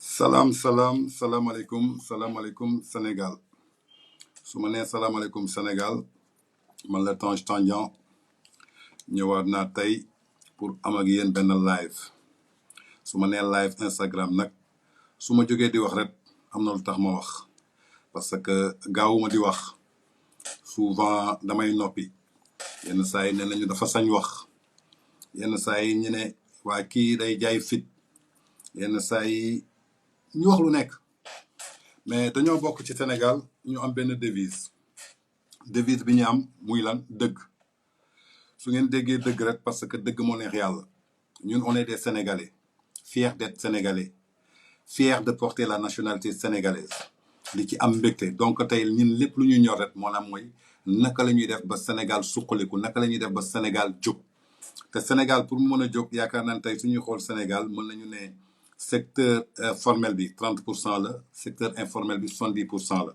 Salam alaikum Sénégal su ma nee alaikum Sénégal man la Tange Tandian ñëwaat naa tey pour am ak yéen benn live su ma nee live Instagram nag su ma jógee di wax rek am na lu tax ma wax parce que gaawuma di wax souvent damay noppi yenn saa yi ne nañu dafa sañ wax yenn saa yi ñu ne waa kii day jaay fit yenn saa yi ñu wax lu nekk mais dañoo bokk ci Sénégal ñu am benn devise bi ñu am muy lan dëgg su ngeen déggee dëgg rek parce que dëgg moo neex yàlla ñun on est des Sénégalais fiers d'être Sénégalais fiers de porter la nationalité sénégalaise li ci am mbégte donc tey ñun lépp lu ñu ñor rek maanaam mooy naka la ñuy def ba Sénégal suqaliku naka la ñuy def ba Sénégal jóg te Sénégal pour mu mën a jóg yaakaar naa ne tey suñuy xool Sénégal mën nañu ne secteur formel bi 30% la secteur informel bi 70% la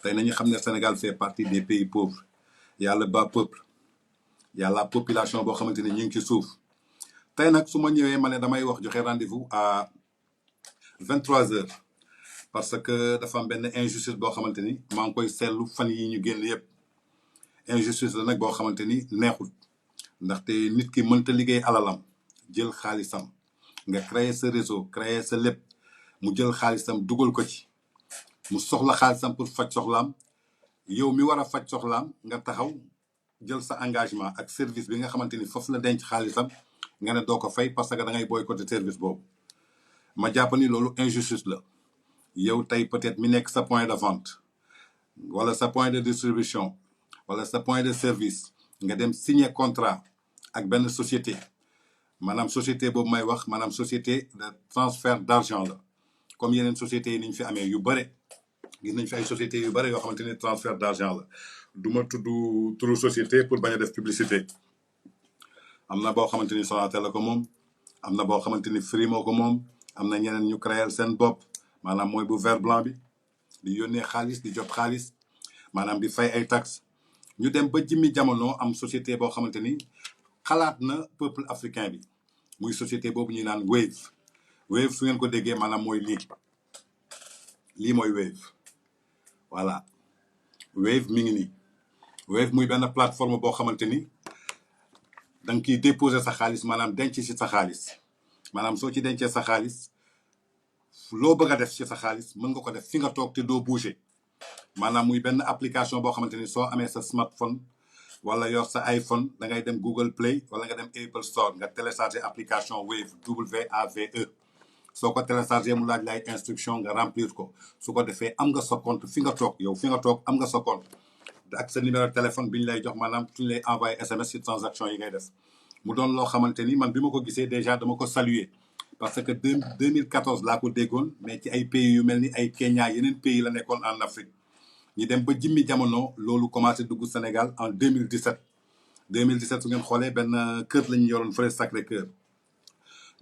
tey nañu xam ne Sénégal fait partie des pays pauvres y a le bas peuple y a la population boo xamante ni ñu ngi ci suuf tey nag su ma ñëwee ma ne damay wax joxe rendez-vous à 23h parce que dafa am benn injustice boo xamante ni maa ngi koy seetlu fan yi ñu génn yëpp injustice la nag boo xamante ni neexul ndaxte nit ki mënta liggéey alalam jël xaalisam nga créer sa réseau créer sa lépp mu jël xaalisam dugal ko ci mu soxla xaalisam pour faj soxlaam yow mi war a faj soxlaam nga taxaw jël sa engagement ak service bi nga xamante ni foofu la denc xaalisam nga ne doo ko fay parce que da ngay boycotter service boobu ma jàpp ni loolu injustice la yow tey peut-être mi nekk sa point de vente wala sa point de distribution wala sa point de service nga dem signer contrat ak benn société maanaam société boobu may wax maanaam société de transfert d'argent la comme yeneen sociétés yi ni ñu fi amee yu bëre gis nañ fi ay sociétés yu bëre yoo xamante ni transfert d'argent la du ma tudd turu société pour bañ a def publicité am na boo xamante ni Sonatel la ko moom am na boo xamante ni Free moo ko moom am na ñeneen ñu créer seen bopp maanaam mooy bu vert blanc bi di yónnee xaalis di jot xaalis maanaam di fay ay taxes ñu dem ba jimmi jamono am société boo xamante ni xalaat na peuple africain bi muy société boobu ñuy naan Wave su ngeen ko déggee maanaam mooy lii mooy Wave voilà Wave mi ngi nii Wave muy benn plateforme boo xamante ni da nga kiy déposer sa xaalis maanaam denc ci sa xaalis maanaam soo ci dencee sa xaalis loo bëgg a def ci sa xaalis mën nga ko def fi nga toog te doo bouger maanaam muy benn application boo xamante ni soo amee sa smartphone wala yor sa iPhone da ngay dem Google Play wala nga dem Apple Store nga télécharger application Wave WAVE soo ko télécharger mu laaj lay instruction nga remplir ko su ko defee am nga sa compte fi nga toog yow fi nga toog am nga sa compte ak sa numéro téléphone bi ñu lay jox maanaam suñu lay envoyé SMS ci transaction yi ngay def mu doon loo xamante ni man bi ma ko gisee déjà dama ko saluer parce que 2014 laa ko déggoon mais ci ay pays yu mel ni ay Kenya yeneen pays la nekkoon en Afrique ñu dem ba jimmi jamono loolu commencé dugg Sénégal en 2017 su ngeen xoolee benn kër la ñu yoroon fële Sacré-Cœur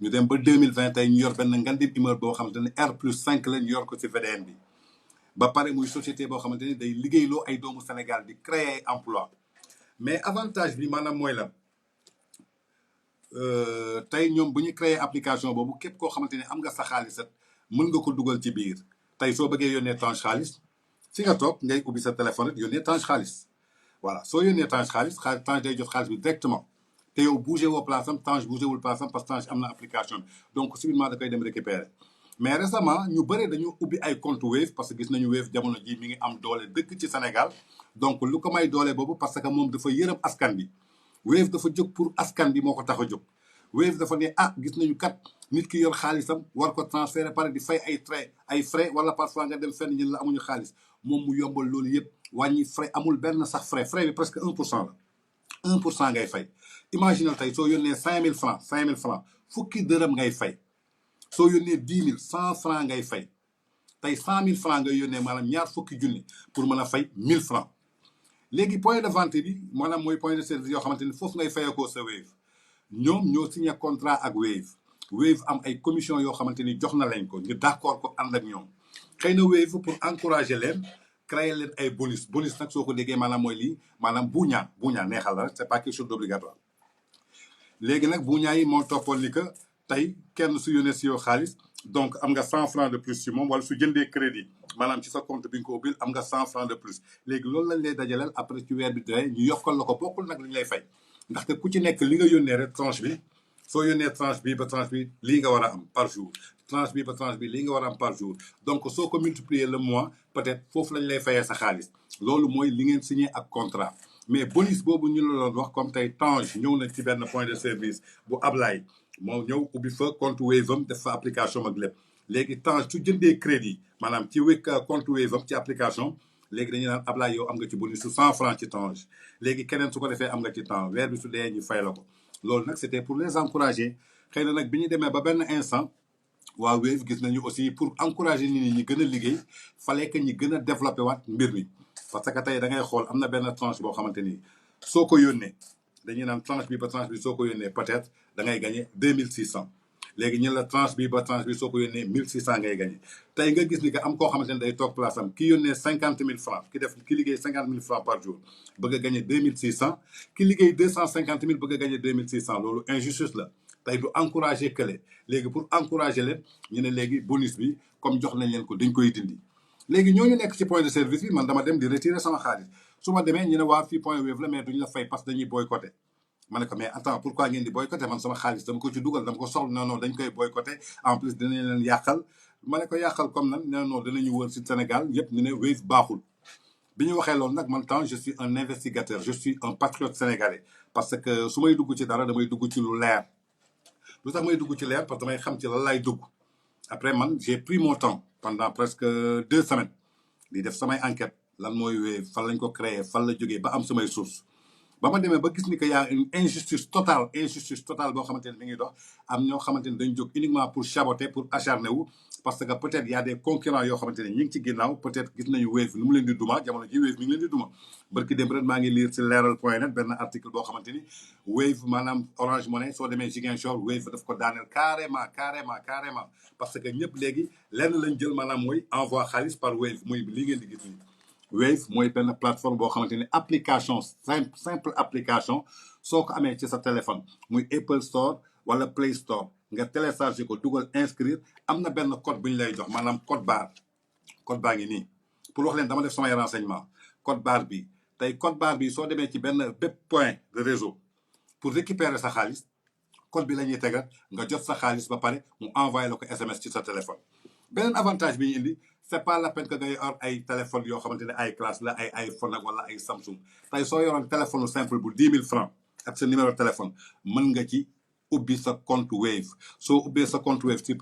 ñu dem ba 2020 tey ñu yor benn ngandim immeuble boo xamante ne R+5 la ñu yor ko ci VDN bi ba pare muy société boo xamante ni day liggéeyloo ay doomu Sénégal di créer emploi mais avantage bi maanaam mooy la tey ñoom bu ñu créer application boobu képp koo xamante ni am nga sa xaalis mën nga ko dugal ci biir tey soo bëggee yónnee Tange xaalis fi nga toog ngay ubbi sa téléphone rek yónnee Tange xaalis voilà soo yónnee Tange xaalis Tange day jot xaalis bi directement te yow bougé woo place am Tange bougé wul place am parce que Tange am na application bi donc subitement da koy dem récupérer mais récemment ñu bëri dañu ubbi ay compte Wave parce que gis nañu Wave jamono ji mi ngi am doole dëkk ci Sénégal donc lu ko may doole boobu parce que moom dafa yërëm askan bi Wave dafa jóg pour askan bi moo ko tax a jóg Wave dafa ne gis nañu kat nit ki yor xaalisam war ko transférer pare di fay ay frais wala parfois nga dem fenn ñun la amuñu xaalis moom mu yombal loolu yëpp wàññi frais amul benn sax frais bi presque 1% la 1% ngay fay imaginal tey soo yónnee 5000 francs fukki dërëm ngay fay soo yónnee 10 000 100 francs ngay fay tey 100 000 francs ngay yónnee maanaam ñaar fukki junni pour mën a fay 1000 francs léegi point de vente bi maanaam mooy point de service yoo xamante ni foofu ngay fayakoo sa Wave ñoom ñoo signé contrat ak Wave am ay commission yoo xamante ni jox na lañ ko ñu d'accord ko ànd ak ñoom xëy na Wave pour encourager leen créer leen ay bonus nag soo ko déggee maanaam mooy lii maanaam buuñaa neexal la rek c'est pas quelque chose d'obligatoire léegi nag buuñaa yi moo toppoon ni que tey kenn su yónnee si yow xaalis donc am nga 100 francs de plus ci moom wala su jëndee crédit maanaam ci sa compte bi nga ko ubbil am nga 100 francs de plus léegi loolu lañ lay dajaleel après ci weer bi dee ñu yokkal la ko bokkul nag li ñu lay fay ndaxte ku ci nekk li nga yónnee rek tranche bi soo yónnee tranche bi ba tranche bi lii nga war a am par jour tranche bi ba tranche bi lii nga war a am par jour donc soo ko multiplier le mois peut-être foofu lañ lay fayee sa xaalis loolu mooy li ngeen signé ak contrat mais bonus boobu ñu la doon wax comme tey Tange ñëw na ci benn point de service bu Ablaye moo ñëw ubbi fa compte Wave am def fa application ak lépp léegi Tange su jëndee crédit maanaam ci compte Wave am ci application léegi dañuy naan Ablaye yow am nga ci bonus su 100 francs ci Tange léegi keneen su ko defee am nga ci temps weer bi su dee ñu fay la ko loolu nag c'était pour les encourager xëy na nag bi ñu demee ba benn instant waa Wave gis nañu aussi pour encourager nit ñi gën a liggéey fallait que ñi gën a développé waat mbir mi parce que tey da ngay xool am na benn tranche boo xamante ni soo ko yónnee dañuy naan tranche bi ba tranche bi soo ko yónnee peut-être da ngay gagné 2600 léegi ñu la tranche bi ba tranche bi soo ko yónnee 1600 ngay gagné tey nga gis ni que am koo xamante ne day toog place am ki yónnee 50 000 francs ki liggéey 50 000 francs par jour bëgg a gagné 2600 ki liggéey 250 000 bëgg a gagné 2600 loolu injustice la tey du encourager kële léegi pour encourager leen ñu ne léegi bonus bi comme jox nañ leen ko dañ koy dindi léegi ñooñu nekk ci point de service bi man dama dem di retirer sama xaalis su ma demee ñu ne waa fii point Wave la mais duñ la fay parce que dañuy boycotté ma ne ko mais attends pourquoi ngeen di boycotté man sama xaalis dama ko ci dugal dama ko soxla non non dañ koy boycotté en plus dinañ leen yàqal ma ne ko yàqal comme nan non non dinañu wër si Sénégal yëpp ñu ne Wave baaxul bi ñu waxee loolu nag man temps je suis un investigateur je suis un patriote sénégalais parce que su may dugg ci dara damay dugg ci lu leer lu tax may dugg ci leer parce que damay xam ci lan laay dugg après man j'ai pris mon temps pendant presque 2 semaines di def samay enquête lan mooy Wave fan lañ ko créé fan la jógee ba am samay source ba ma demee ba gis ni que y a une injustice totale boo xamante ne mi ngi dox am ñoo xamante ne dañ jóg uniquement pour saboter pour acharner wu parce que peut-être y a des concurrents yoo xamante ne ñi ngi ci ginnaaw peut-être gis nañu Wave nu mu leen di duma jamono ji Wave mi ngi leen di duma barki dem ren maa ngi lire ci leeral.net benn article boo xamante ni Wave maanaam Orange Money soo demee Ziguinchor Wave daf ko daaneel carrément parce que ñëpp léegi lenn lañ jël maanaam mooy envoi xaalis par Wave muy li ngeen di gis nii Wave mooy benn plateforme boo xamante ni application simple application soo ko amee ci sa téléphone muy Apple Store wala Play Store nga téléchargé ko dugal inscrire am na benn code bu ñu lay jox maanaam code barre ngi nii pour wax leen dama def samay renseignement code barre bi tey code barre bi soo demee ci benn bépp point de réseau pour récupérer sa xaalis code bi la ñuy tegal nga jot sa xaalis ba pare mu envoyé la ko SMS ci sa téléphone beneen avantage bi ñu indi c'est pas la peine que ngay yor ay téléphone yoo xamante ne ay classe la ay iPhone ak wala ay Samsung tey soo yoroon téléphone simple bu 10 000 francs ak sa numéro téléphone mën nga ci ubbi sa compte Wave soo ubbee sa compte Wave ci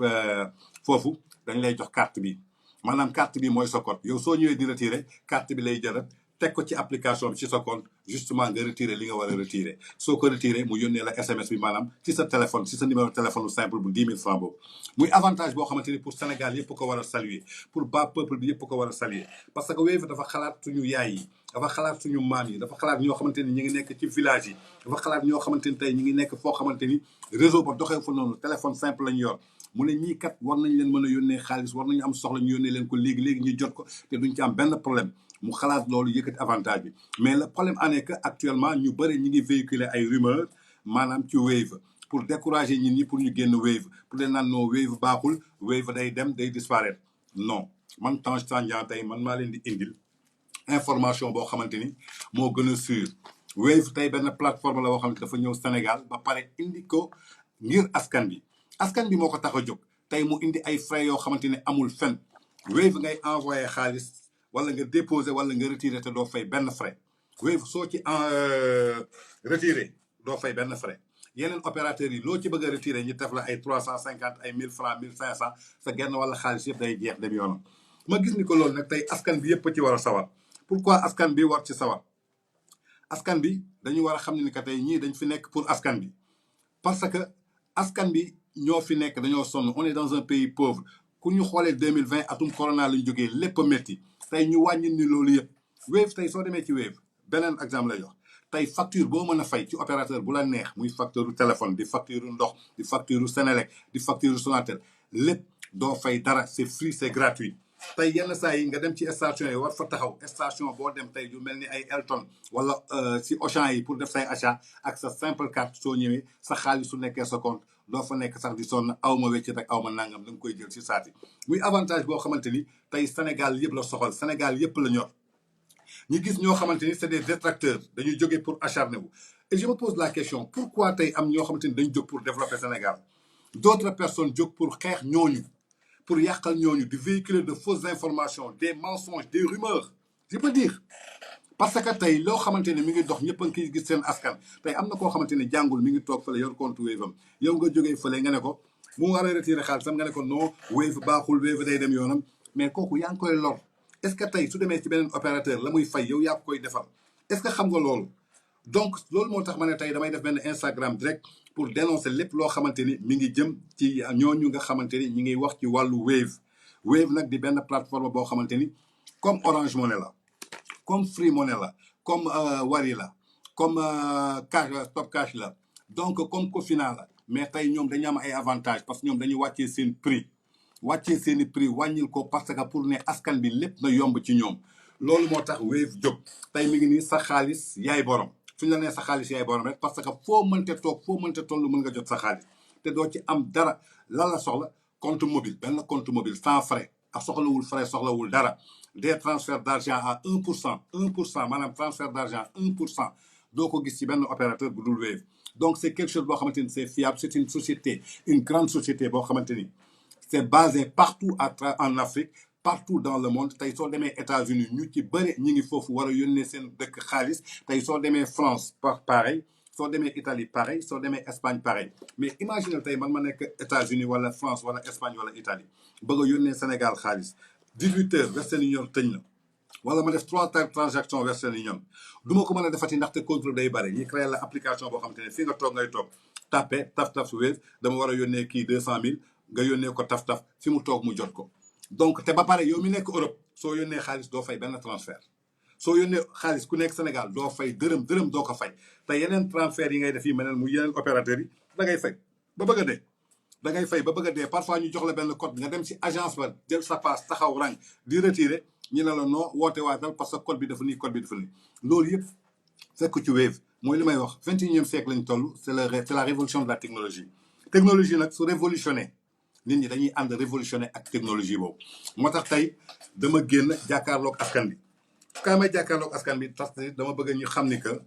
foofu dañ lay jox carte bi maanaam carte bi mooy sa code yow soo ñëwee di retirer carte bi lay jël teg ko ci application bi ci sa compte justement nga retirer li nga war a retirer soo ko retirer mu yónnee la SMS bi maanaam ci sa téléphone ci sa numéro téléphone simple bu 10 000 francs boobu muy avantage boo xamante ni pour Sénégal yëpp ko war a saluer pour bas peuple bi yëpp ko war a saluer parce que Wave dafa xalaat suñu yaay yi dafa xalaat suñu maam yi dafa xalaat ñoo xamante ni ñi ngi nekk ci village yi dafa xalaat ñoo xamante ni tey ñi ngi nekk foo xamante ni réseau ba doxee fa noonu téléphone simple lañu yor mu ne ñii kat war nañ leen mën a yónnee xaalis war nañu am soxla ñu yónnee leen ko léegi ñu jot ko te duñ ci am benn problème mu xalaat loolu yëkkati avantage bi mais le problème en est que actuellement ñu bëri ñi ngi véhiculer ay rumeurs maanaam ci Wave pour décourager nit ñi pour ñu génn Wave pour leen naan non Wave baaxul Wave day dem day disparaître non man Tange Tandian tey man maa leen di indil information boo xamante ni moo gën a sûr Wave tey benn plateforme la boo xamante dafa ñëw Sénégal ba pare indi ko ngir askan bi moo ko tax a jóg tey mu indi ay frais yoo xamante ne amul fen Wave ngay envoyé xaalis wala nga déposer wala nga retirer te doo fay benn frais Wave soo ci retirer doo fay benn frais yeneen opérateurs yi loo ci bëgg a retirer ñu def la ay 350 ay 1000 francs 1500 sa genn wala xaalis yëpp day jeex dem yoonam ma gis ni ko loolu nag tey askan bi yëpp ci war a sawar pourquoi askan bi war ci sawar askan bi dañu war a xam ne ni que tey ñii dañ fi nekk pour askan bi parce que askan bi ñoo fi nekk dañoo sonn on est dans un pays pauvre ku ñu xoolee 2020 atum corona lañu jógee lépp a métti tey ñu wàññi ni loolu yëpp Wave tey soo demee ci Wave beneen exemple lay jox tey facture boo mën a fay ci opérateur bu la neex muy facture téléphone di facture ndox di facture Senelec di facture Sonatel lépp doo fay dara c'est free c'est gratuit tey yenn saa yi nga dem ci station yi war fa taxaw station boo dem tey yu mel ni ay Elton wala si Auchan yi pour def say achat ak sa simple carte soo ñëwee sa xaalis su nekkee sa compte doo fa nekk sax di sonn aw ma wecc rek aw ma nangam da nga koy jël ci saati muy avantage boo xamante ni tey Sénégal yëpp la soxal Sénégal yëpp la ñor ñu gis ñoo xamante ni c'est des détracteurs dañuy jógee pour acharner wu et je me pose la question pourquoi tey am ñoo xamante ni dañu jóg pour développer Sénégal d'autres personnes jóg pour xeex ñooñu pour yàqal ñooñu di véhiculer de fausses informations des mensonges des rumeurs je peux dire parce que tey loo xamante ne mi ngi dox ñëpp a ngi koy gis seen askan tey am na koo xamante ne jàngul mi ngi toog fële yor compte Wave am yow nga jógee fële nga ne ko mu war a retiré xaalisam nga ne ko non Wave baaxul Wave day dem yoonam mais kooku yaa ngi koy lor est-ce que tey su demee ci beneen opérateur la muy fay yow yaa ko koy defal est-ce que xam nga loolu donc loolu moo tax ma ne tey damay def benn Instagram direct pour dénoncer lépp loo xamante ni mi ngi jëm ci ñooñu nga xamante ni ñi ngi wax ci wàllu Wave Wave nag di benn plateforme boo xamante ni comme Orange Money la comme Free Money la comme Wari la comme cash Top Cash la donc comme Cofina la mais tey ñoom dañu am ay avantages parce que ñoom dañuy wàccee seen prix wàccee seen i prix wàññil ko parce que pour ne askan bi lépp na yomb ci ñoom loolu moo tax Wave jóg tey mi ngi nii sa xaalis yaay borom suñu la nee sa xaalis yaay borom rek parce que foo mënte toog foo mënte toll mën nga jot sa xaalis te doo ci am dara lan la soxla compte mobile benn compte mobile sans frais ak soxlawul frais soxlawul dara des transferts d'argent à 1% maanaam transfert d'argent 1% doo ko gis ci benn opérateur bu dul Wave donc c'est quelque chose boo xamante ni c'est fiable c'est une société une grande société boo xamante ni c'est basé partout en Afrique partout dans le monde tey soo demee États-Unis ñu ci bëri ñi ngi foofu war a yónnee seen dëkk xaalis tey soo demee France pareil soo demee Italie pareil soo demee Espagne pareil mais imagine tey man ma nekk États-Unis wala France wala Espagne wala Italie bëgg a yónnee Sénégal xaalis 18 heures Western Union tëj na wala ma def 3 transactions Western Union du ma ko mën a defati ndaxte contrôle day bëri ñi créé la application boo xam te ne fii nga toog ngay toog tapé taf su Wave dama war a yónnee kii 200 000 nga yónnee ko taf fi mu toog mu jot ko donc te ba pare yow mi nekk Europe soo yónnee xaalis doo fay benn transfert soo yónnee xaalis ku nekk Sénégal doo fay dërëm doo ko fay te yeneen transfert yi ngay def yi mel mu yeneen opérateurs yi da ngay fay ba bëgg a dee da ngay fay ba bëgg a dee parfois ñu jox la benn code nga dem si agence ba jël sa passe taxaw rang di retirer ñu ne la non woote waatal parce que code bi dafa nii code bi dafa nii loolu yëpp fekk ci Wave mooy li may wax 21e siècle lañ toll c'est la révolution de la technologie nag su révolutionné nit ñi dañuy ànd révolutionné ak technologie boobu moo tax tey dama génn jàkkaarloog askan bi kaa may jàkkaarloog askan bi parce que dama bëgg ñu xam ni que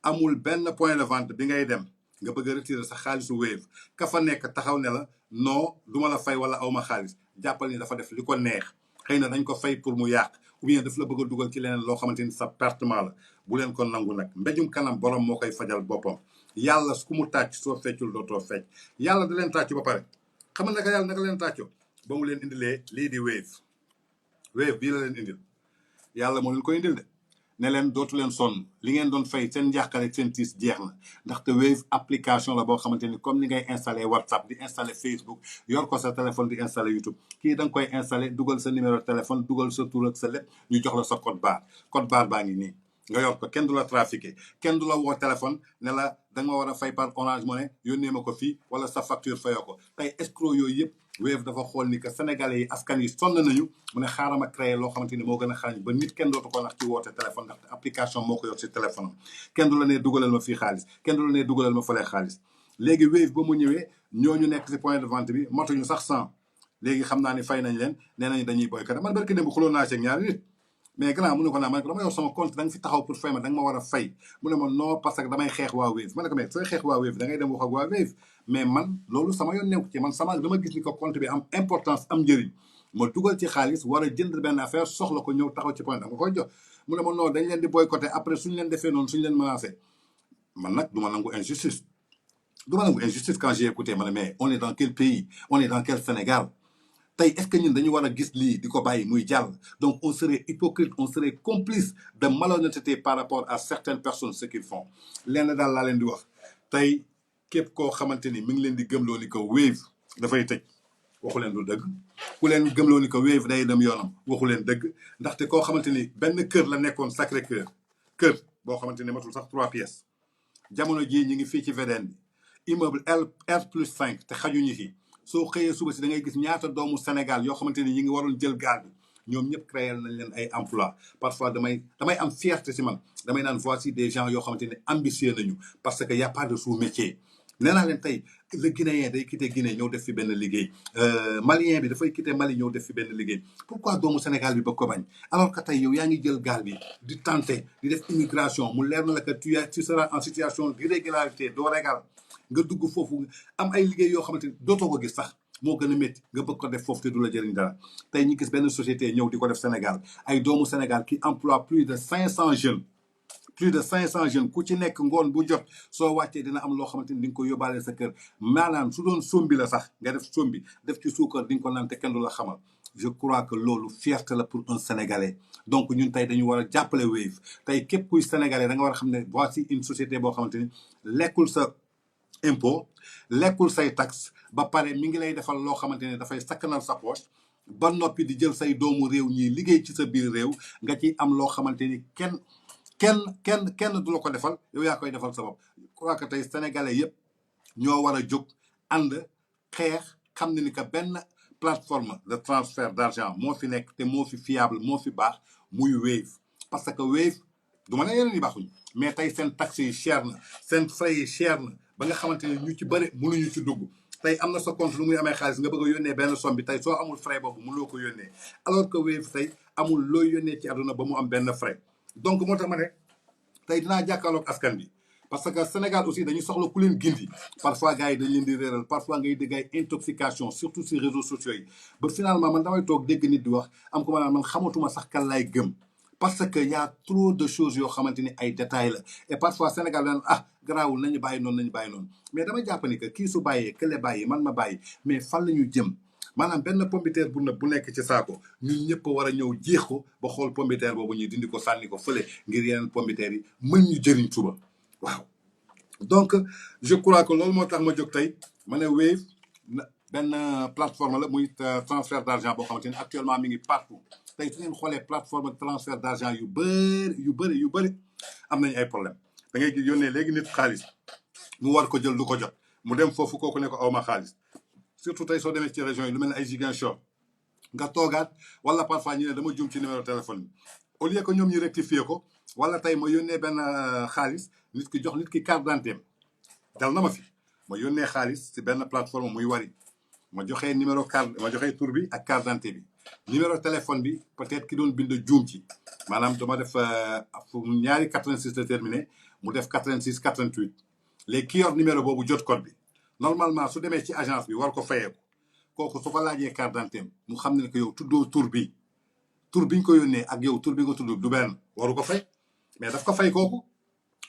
amul benn point de vente bi ngay dem nga bëgg a retirer sa xaalisu Wave ka fa nekk taxaw ne la non duma la fay wala awma xaalis jàppal ni dafa def li ko neex xëy na dañ ko fay pour mu yàq ou bien daf la bëgg a dugal ci leneen loo xamante ni sa pertement la bu leen ko nangu nag mbéjum kanam borom moo koy fajal boppam yàlla ku mu tàcc soo feccul dootoo fecc yàlla da leen tàcc ba pare xam nga naka yàlla naka leen tàccoo ba mu leen indilee lii di Wave bii la leen indil yàlla moo leen ko indil de ne leen dootu leen sonn li ngeen doon fay seen njàqare seen tiis jeex na ndaxte Wave application la boo xamante ni comme ni ngay installé WhatsApp di installé Facebook yor ko sa téléphone di installé YouTube kii da nga koy installé dugal sa numéro téléphone dugal sa tur ak sa lépp ñu jox la sa code barre baa ngi nii nga yor ko kenn du la trafiqué kenn du la woo téléphone ne la da nga ma war a fay par Orange Money yónnee ma ko fii wala sa facture fayoo ko tey escroc yooyu yëpp Wave dafa xool ni que sénégalais yi askan yi sonn nañu mu ne xaaral ma créé loo xamante ni moo gën a xarañ ba nit kenn dootu ko nax ci woote téléphone ndaxte application moo ko yor ci téléphone am kenn du la nee dugalal ma fii xaalis kenn du la nee dugalal ma fële xaalis léegi Wave ba mu ñëwee ñooñu nekk ci point de vente bi matuñu sax 100 léegi xam naa ni fay nañ leen nee nañu dañuy boycotté man barki démb xuloo naa ci ak ñaari nit mais grand mu ne ko naa ma ne ko dama yor sama compte da nga fi taxaw pour fay ma da nga ma war a fay mu ne ma non parce que damay xeex waa Wave ma ne ko mais sooy xeex waa Wave da ngay dem wax ak waa Wave mais man loolu sama yoon nekku ci man sama dama gis ni ko compte bi am importance am njëriñ ma dugal ci xaalis war a jënd benn affaire soxla ko ñëw taxaw ci point da nga koy jox mu ne ma non dañ leen di boycotté après suñu leen defee noonu suñu leen menacé man nag du ma nangu injustice quand j'ai écouté ma ne mais on est dans quel pays on est dans quel Sénégal tey est-ce que ñun dañu war a gis lii di ko bàyyi muy jàll donc on serait hypocrite on serait complice de malhonnêteté par rapport à certaines personnes ce qu'ils font lenn daal laa leen di wax tey képp koo xamante ni mi ngi leen di gëmloo ni ko Wave dafay tëj waxu leen du dëgg ku leen gëmloo ni ko Wave day dem yoonam waxu leen dëgg ndaxte koo xamante ni benn kër la nekkoon Sacré-Cœur kër boo xamante ni matul sax 3 pièces jamono jii ñu ngi fii ci VDN bi immeuble R+5 te xajuñu fi soo xëyee suba si da ngay gis ñaata doomu Sénégal yoo xamante ni ñi ngi waroon jël gaal bi ñoom ñëpp créé nañ leen ay emploi parfois damay am fierté si man damay naan voici des gens yoo xamante ni ambitieux nañu parce que y a pas de sous-métier nee naa leen tey le Guinéen day quitté Guinée ñëw def fi benn liggéey Malien bi dafay quitté Mali ñëw def fi benn liggéey pourquoi doomu Sénégal bi ba ko bañ alors que tey yow yaa ngi jël gaal bi di tenter di def immigration mu leer na la que tu seras en situation d'irrégularité doo régal nga dugg foofu am ay liggéey yoo xamante ni dootoo ko gis sax moo gën a métti nga bëgg ko def foofu te du la jëriñ dara tey ñu gis benn société ñëw di ko def Sénégal ay doomu Sénégal qui emploie plus de 500 jeunes plus de 500 jeunes ku ci nekk ngoon bu jot soo wàccee dina am loo xamante ni di nga ko yóbbaale sa kër maanaam su doon sombi la sax nga def sombi def ci suukar di nga ko naan te kenn du la xamal je crois que loolu fierté la pour un Sénégalais donc ñun tey dañu war a jàppale Wave tey képp kuy Sénégalais da nga war a xam ne voici une société boo xamante ni lekkul sa impôt lekkul say taxe ba pare mi ngi lay defal loo xamante ne dafay sakkanal sa poche ba noppi di jël say doomu réew ñi liggéey ci sa biir réew nga ci am loo xamante ni kenn du la ko defal yow yaa koy defal sa bopp je crois que tey sénégalais yëpp ñoo war a jóg ànd xeex xam ne ni que benn plateforme de transfert d'argent moo fi nekk te moo fi fiable moo fi baax muy Wave parce que Wave du ma ne yeneen yi baaxuñ mais tey seen taxes yi cher na seen frais yi cher na ba nga xamante ne ñu ci bëri mënuñu ci dugg tey am na sa compte lu muy amee xaalis nga bëgg a yónnee benn somme bi tey soo amul frais boobu mënuloo ko yónnee alors que Wave tey amul looy yónnee ci àdduna ba mu am benn frais donc moo tax ma ne tey dinaa jàkkaarloog askan bi parce que Sénégal aussi dañuy soxla ku leen gindi parfois gars yi dañ leen di réeral parfois ngay dégg ay intoxication surtout si réseaux sociaux yi ba finalement man damay toog dégg nit di wax am ko ma naan man xamatuma sax kan laay gëm parce que y a trop de choses yoo xamante ni ay détails la et parfois Sénégal dañ ah garaawul nañu bàyyi noonu mais dama jàpp ni que kii su bàyyee kële bàyyi man ma bàyyi mais fan la ñu jëm maanaam benn pombiteer bu nëb bu nekk ci saako ñun ñëpp war a ñëw jeex ko ba xool pombiteer boobu ñuy dindi ko sànni ko fële ngir yeneen pombiteer yi mën ñu jëriñ suba waaw. donc je crois que loolu moo tax ma jóg tey ma ne Wave benn plateforme la muy transfert d'argent boo xamante ni actuellement mi ngi partout tey su ngeen xoolee plateforme de transfert d'argent yu bëri am nañu ay problème da ngay gis yónnee léegi nit xaalis mu war ko jël du ko jot mu dem foofu kooku ne ko awma xaalis surtout tey soo demee ci région yi lu mel ne ay Ziguinchor nga toogaat wala parfois ñu ne dama jum ci numéro téléphone bi au lieu que ñoom ñu rectifier ko wala tey ma yónnee benn xaalis nit ki jox nit ki carte d'identité dal na ma fi ma yónnee xaalis ci benn plateforme muy Wari ma joxee numéro carte ma joxee tur bi ak carte d'identité bi numéro téléphone bi peut-être ki doon bind juum ci maanaam dama def ñaari 86 de terminé mu def 86 88 léegi ki yor numéro boobu jot code bi normalement su demee ci agence bi war ko fayeeku kooku su ko laajee carte d'identité mu xam ne que yow tuddoo tur biñ ko yónnee ak yow tur bi nga tudd du benn waru ko fay mais daf ko fay kooku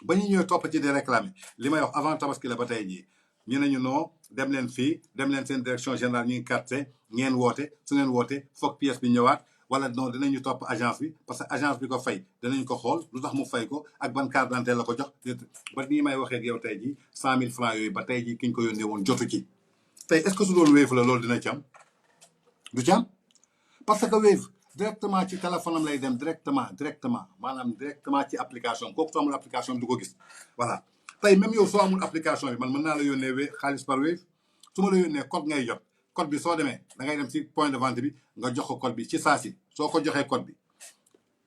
ba ñu ñëwee topp ci di réclamer li may wax avant tabaski la ba tey jii ñu ne ñu non dem leen fii dem leen seen direction générale ñu ngi carte ngeen woote su ngeen woote foog pièce bi ñëwaat wala non dinañu topp agence bi parce que agence bi ko fay danañ ko xool lu tax mu fay ko ak ban carte d'identité la ko jox ba nii may waxee ak yow tey jii 100 000 francs yooyu ba tey jii ki ñu ko yónnee woon jotu ci tey est-ce que su doon Wave la loolu dina ci am du ci am parce que Wave directement ci téléphone am lay dem directement maanaam directement ci application kooku soo amul application bi du ko gis voilà tey même yow soo amul application bi man mën naa la yónnee xaalis par Wave su ma la yónnee code ngay jot code bi soo demee da ngay dem ci point de vente bi nga jox ko code bi ci saa si soo ko joxee code bi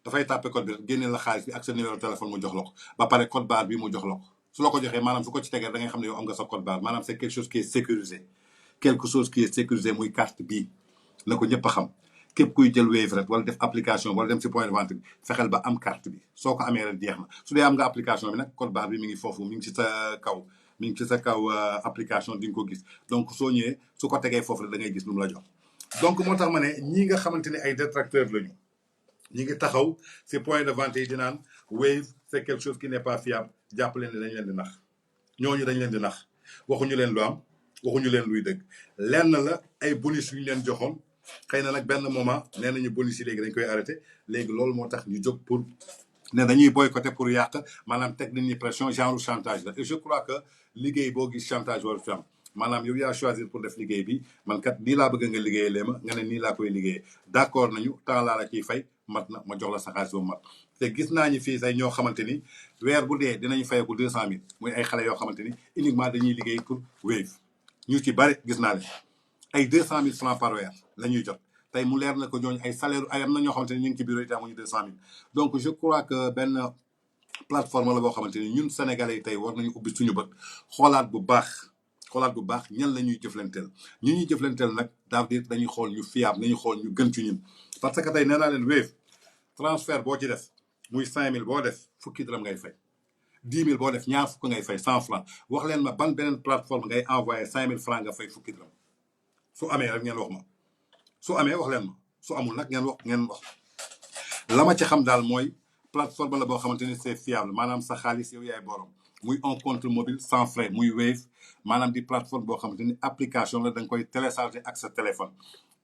dafay tàppe code bi rek génneel la xaalis bi ak sa numéro téléphone mu jox la ko ba pare code barre bi mu jox la ko su la ko joxee maanaam su ko ci tegee da ngay xam ne yow am nga sa code barre maanaam c'est quelque chose qui est sécurisé muy carte bii na ko ñëpp a xam képp kuy jël Wave rek wala def application wala dem ci point de vente bi fexeel ba am carte bi soo ko amee rek jeex na su dee am nga application bi nag code barre bi mi ngi foofu mi ngi ci sa kaw application di nga ko gis donc soo ñëwee su ko tegee foofu rek da ngay gis lu mu la jox donc moo tax ma ne ñii nga xamante ne ay détracteurs lañu ñi ngi taxaw ci point de vente yi di naan Wave c'est quelque chose qui n'est pas fiable jàpp leen ne dañ leen di nax ñooñu dañ leen di nax waxuñu leen lu am waxuñu leen luy dëgg lenn la ay bonus yu ñu leen joxoon xëy na nag benn moment nee nañu bonus yi léegi dañ koy arrêté léegi loolu moo tax ñu jóg pour ne dañuy boycotter pour yàq maanaam teg nit ñi pression genre chantage la et je crois que liggéey boo gis chantage waru fi am maanaam yow yaa choisir pour def liggéey bi man kat nii laa bëgg nga liggéeyee lee ma nga ne nii laa koy liggéeyee d'accord nañu temps laa la ciy fay mat na ma jox la sa xaalis ba mat te gis naa ñu fii say ñoo xamante ni weer bu dee dinañu fayeku 200 000 muy ay xale yoo xamante ni uniquement dañuy liggéey pour Wave ñu ci bari gis naa leen ay 200 000 francs par weer la ñuy jot tey mu leer na ko ñooñu ay salaire ay am na ñoo xamante ni ñu ngi ci bureau yi te amuñu 200 000 donc je crois que benn plateforme la boo xamante ni ñun sénégalais yi tey war nañu ubbi suñu bët xoolaat bu baax xoolaat bu baax ñan la ñuy jëflanteel ñu ñuy jëflanteel nag daal di dañuy xool ñu fiable nañu xool ñu gën ci ñun parce que tey nee naa leen Wave transfert boo ci def muy 5000 boo def fukki dërëm ngay fay 10 000 boo def ñaar fukk ngay fay 100 francs wax leen ma ban beneen plateforme ngay envoyé 5000 francs nga fay fukki dërëm su amee rek ngeen wax ma su amee wax leen ma su amul nag ngeen wax la ma ci xam daal mooy plateforme la boo xamante ni c'est fiable maanaam sa xaalis yow yaay borom muy un compte mobile sans frais muy Wave maanaam di plateforme boo xamante ni application la da nga koy télécharger ak sa téléphone.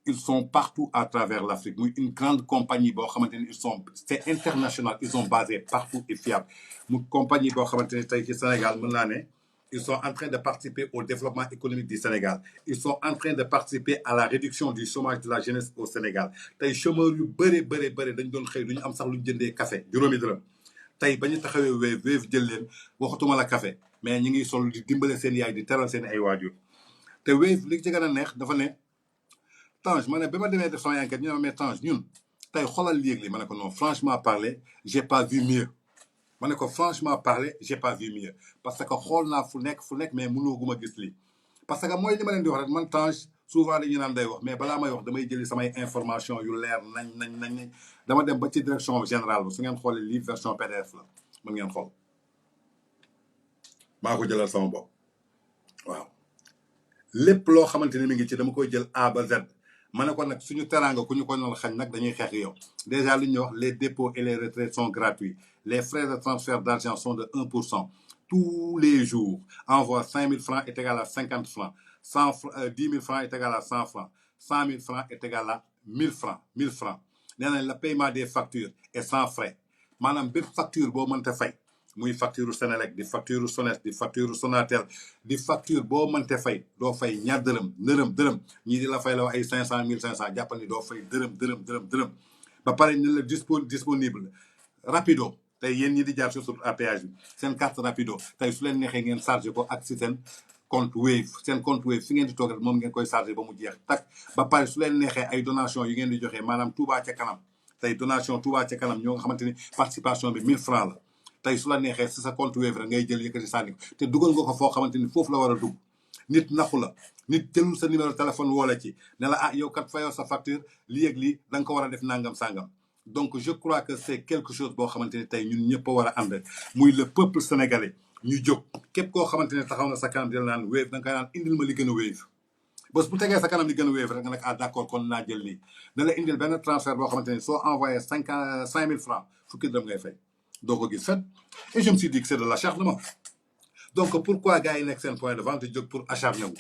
Ils sont partout à travers l'Afrique muy une grande compagnie boo xamante ni c'est international ils sont basés partout et fiable mu compagnie boo xamante ni tey ci Sénégal mën naa ne ils sont en train de participer au développement économique du Sénégal ils sont en train de participer à la réduction du chômage de la jeunesse au Sénégal tey chômeurs yu bëri dañ doon xëy du ñu am sax lu ñu jëndee café juróomi dërëm tey ba ñu taxawee Wave jël leen waxatuma la café mais ñi ngi sol di dimbale seen yaay di teral seen ay waajur te Wave li ci gën a neex dafa ne Tange ma ne ba ma demee def sama enquête ñu ne mais Tange ñun tey xoolal léegi ma ne ko non franchement parler j'ai pas vu mieux ma ne ko franchement parler j'ai pas vu mieux parce que xool naa fu nekk mais mënoo guma gis lii parce que mooy li ma leen di wax rek man Tange souvent dañuy naan day wax mais balaa may wax damay jëli samay information yu leer nañ dama dem ba ci direction générale ba su ngeen xoolee lii version PDF la mën ngeen xool maa ko jëlal sama bopp waaw lépp loo xamante ni mi ngi ci dama koy jël A ba Z ma ne ko nag suñu teraanga ku ñu ko nal xañ nag dañuy xeex yow déjà li ñuy wax les dépôts et les retraits sont gratuits les frais de transfert d'argent sont de 1%. Tous les jours, envoie 5 000 francs est égal à 50 francs. 10 000 francs est égal à 100 francs. 100 000 francs est égal à 1000 francs. 1000 francs. Le paiement des factures est sans frais. Madame, bépp facture boo mënta fay muy facture Senelec di facture Sones di facture Sonatel di facture boo mënta fay doo fay ñaar dërëm ñii di la fay la ay 500 1500 jàppal ni doo fay dërëm ba pare ñu la disponible rapido tey yéen ñi di jaar sur à péage bi seen carte rapido tey su leen neexee ngeen chargé ko ak si seen compte Wave seen compte Wave fi ngeen di toog rek moom ngeen koy chargé ba mu jeex tak ba pare su leen neexee ay donation yu ngeen di joxee maanaam Touba ca kanam tey donation Touba ca kanam ñoo nga xamante ni participation bi 1000 francs la tey su la neexee si sa compte Wave rek ngay jël yëkkati sànni ko te dugal nga ko foo xamante ni foofu la war a dugg nit naxu la nit jëlul sa numéro téléphone woola ci ne la ah yow kat fayoo sa facture lii ak lii da nga ko war a def nangam sangam donc je crois que c'est quelque chose boo xamante ni tey ñun ñëpp a war a ànd muy le peuple sénégalais ñu jóg képp koo xamante ne taxaw na sa kanam di la naan Wave da nga koy naan indil ma li gën a Wave bés bu tegee sa kanam li gën a Wave rek nga nekk ah d'accord kon naa jël lii da la indil benn transfert boo xamante ni soo envoyé 5 000 francs fukki dërëm ngay fay doo ko gis fet et je me suis dit que c'est de l'acharnement donc pourquoi gars yi nekk seen point de vente jóg pour acharner wu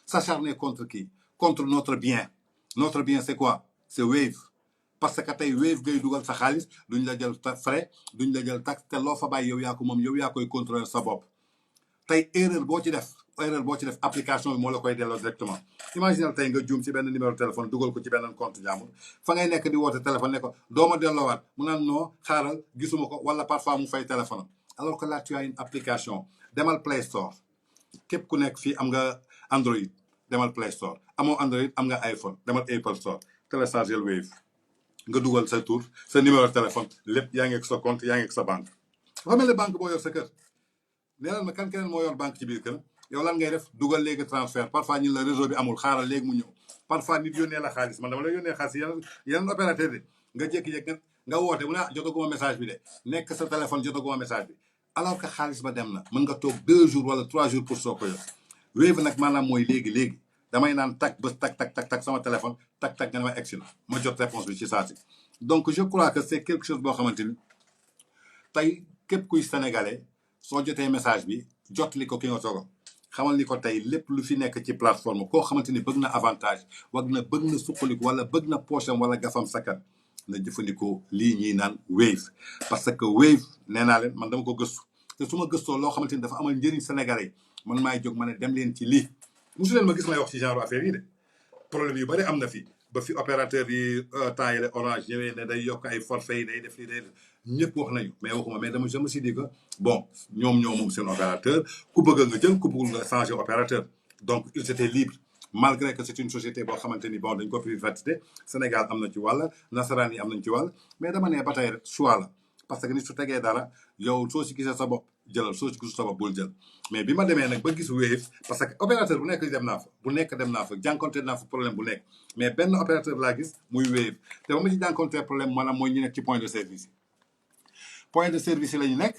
s'acharner contre qui contre notre bien c'est quoi c'est Wave parce que tey Wave ngay dugal sa xaalis duñ la jël frais duñ la jël taxe te loo fa bàyyi yow yaa ko moom yow yaa koy contrôler sa bopp tey erreur boo ci def application bi moo la koy delloo directement imagine tey nga juum ci benn numéro téléphone dugal ko ci benn compte jàmbur fa ngay nekk di woote téléphone ne ko doo ma delloowaat mu naan non xaaral gisuma ko wala parfois mu fay téléphone alors que là tu as une application demal Play Store képp ku nekk fii am nga Android demal Play Store amoo Android am nga iPhone demal Apple Store télécharger Wave nga dugal sa tour sa numéro téléphone lépp yaa ngi ak sa compte yaa ngi ak sa banque dafa mel ne banque boo yor sa kër nee na ma kan keneen moo yor banque ci biir kër yow lan ngay def dugal léegi transfert parfois ñun la réseau bi amul xaaral léegi mu ñëw parfois nit yónnee la xaalis man dama la yónnee xaalis yeneen opérateur de nga jékki-jékki nga woote mu ne jotaguma message bi de nekk sa téléphone jotaguma message bi alors que xaalis ba dem na mën nga toog 2 jours wala 3 jours pour soo ko yor Wave nag maanaam mooy léegi damay naan tak bés tak sama téléphone tak nga ne ma egsi na ma jot réponse bi ci saa si donc je crois que c'est quelque chose boo xamante ni tey képp kuy sénégalais soo jotee message bi jot li ko ki nga toogal xamal ni ko tey lépp lu fi nekk ci plateforme koo xamante ni bëgg na avantage bëgg na suqaliku wala bëgg na poche wala gafam sakkan na jëfandikoo lii ñuy naan Wave parce que Wave nee naa leen man dama ko gëstu te su ma gëstoo loo xamante ni dafa amal njëriñ sénégalais man maay jóg ma ne dem leen ci lii musu leen ma gis may wax ci genre affaire yi de problème yu bari am na fi ba fi opérateur yi temps yi la Orange ñëwee ne day yokk ay forfait yi day def lii day def ñëpp wax nañu mais waxuma mais dama je me suis dit que bon ñoom moom seen opérateur ku bëgg nga jël ku bëggul nga changer opérateur donc ils étaient libres malgré que c'est une société boo xamante ni bon dañ ko privatisé Sénégal am na ci wàll nasaraan yi am nañ ci wàll mais dama ne ba tey rek choix la parce que nit su tegee dara yow soo si gisee sa bopp jëlal soo si gisul sa bopp bul jël mais bi ma demee nag ba gis Wave parce que opérateur bu nekk dem naa fa bu nekk dem naa fa jànkonte naa fa problème bu nekk mais benn opérateur laa gis muy Wave te ba ma ci jànkonte problème maanaam mooy ñu nekk ci point de service yi la ñu nekk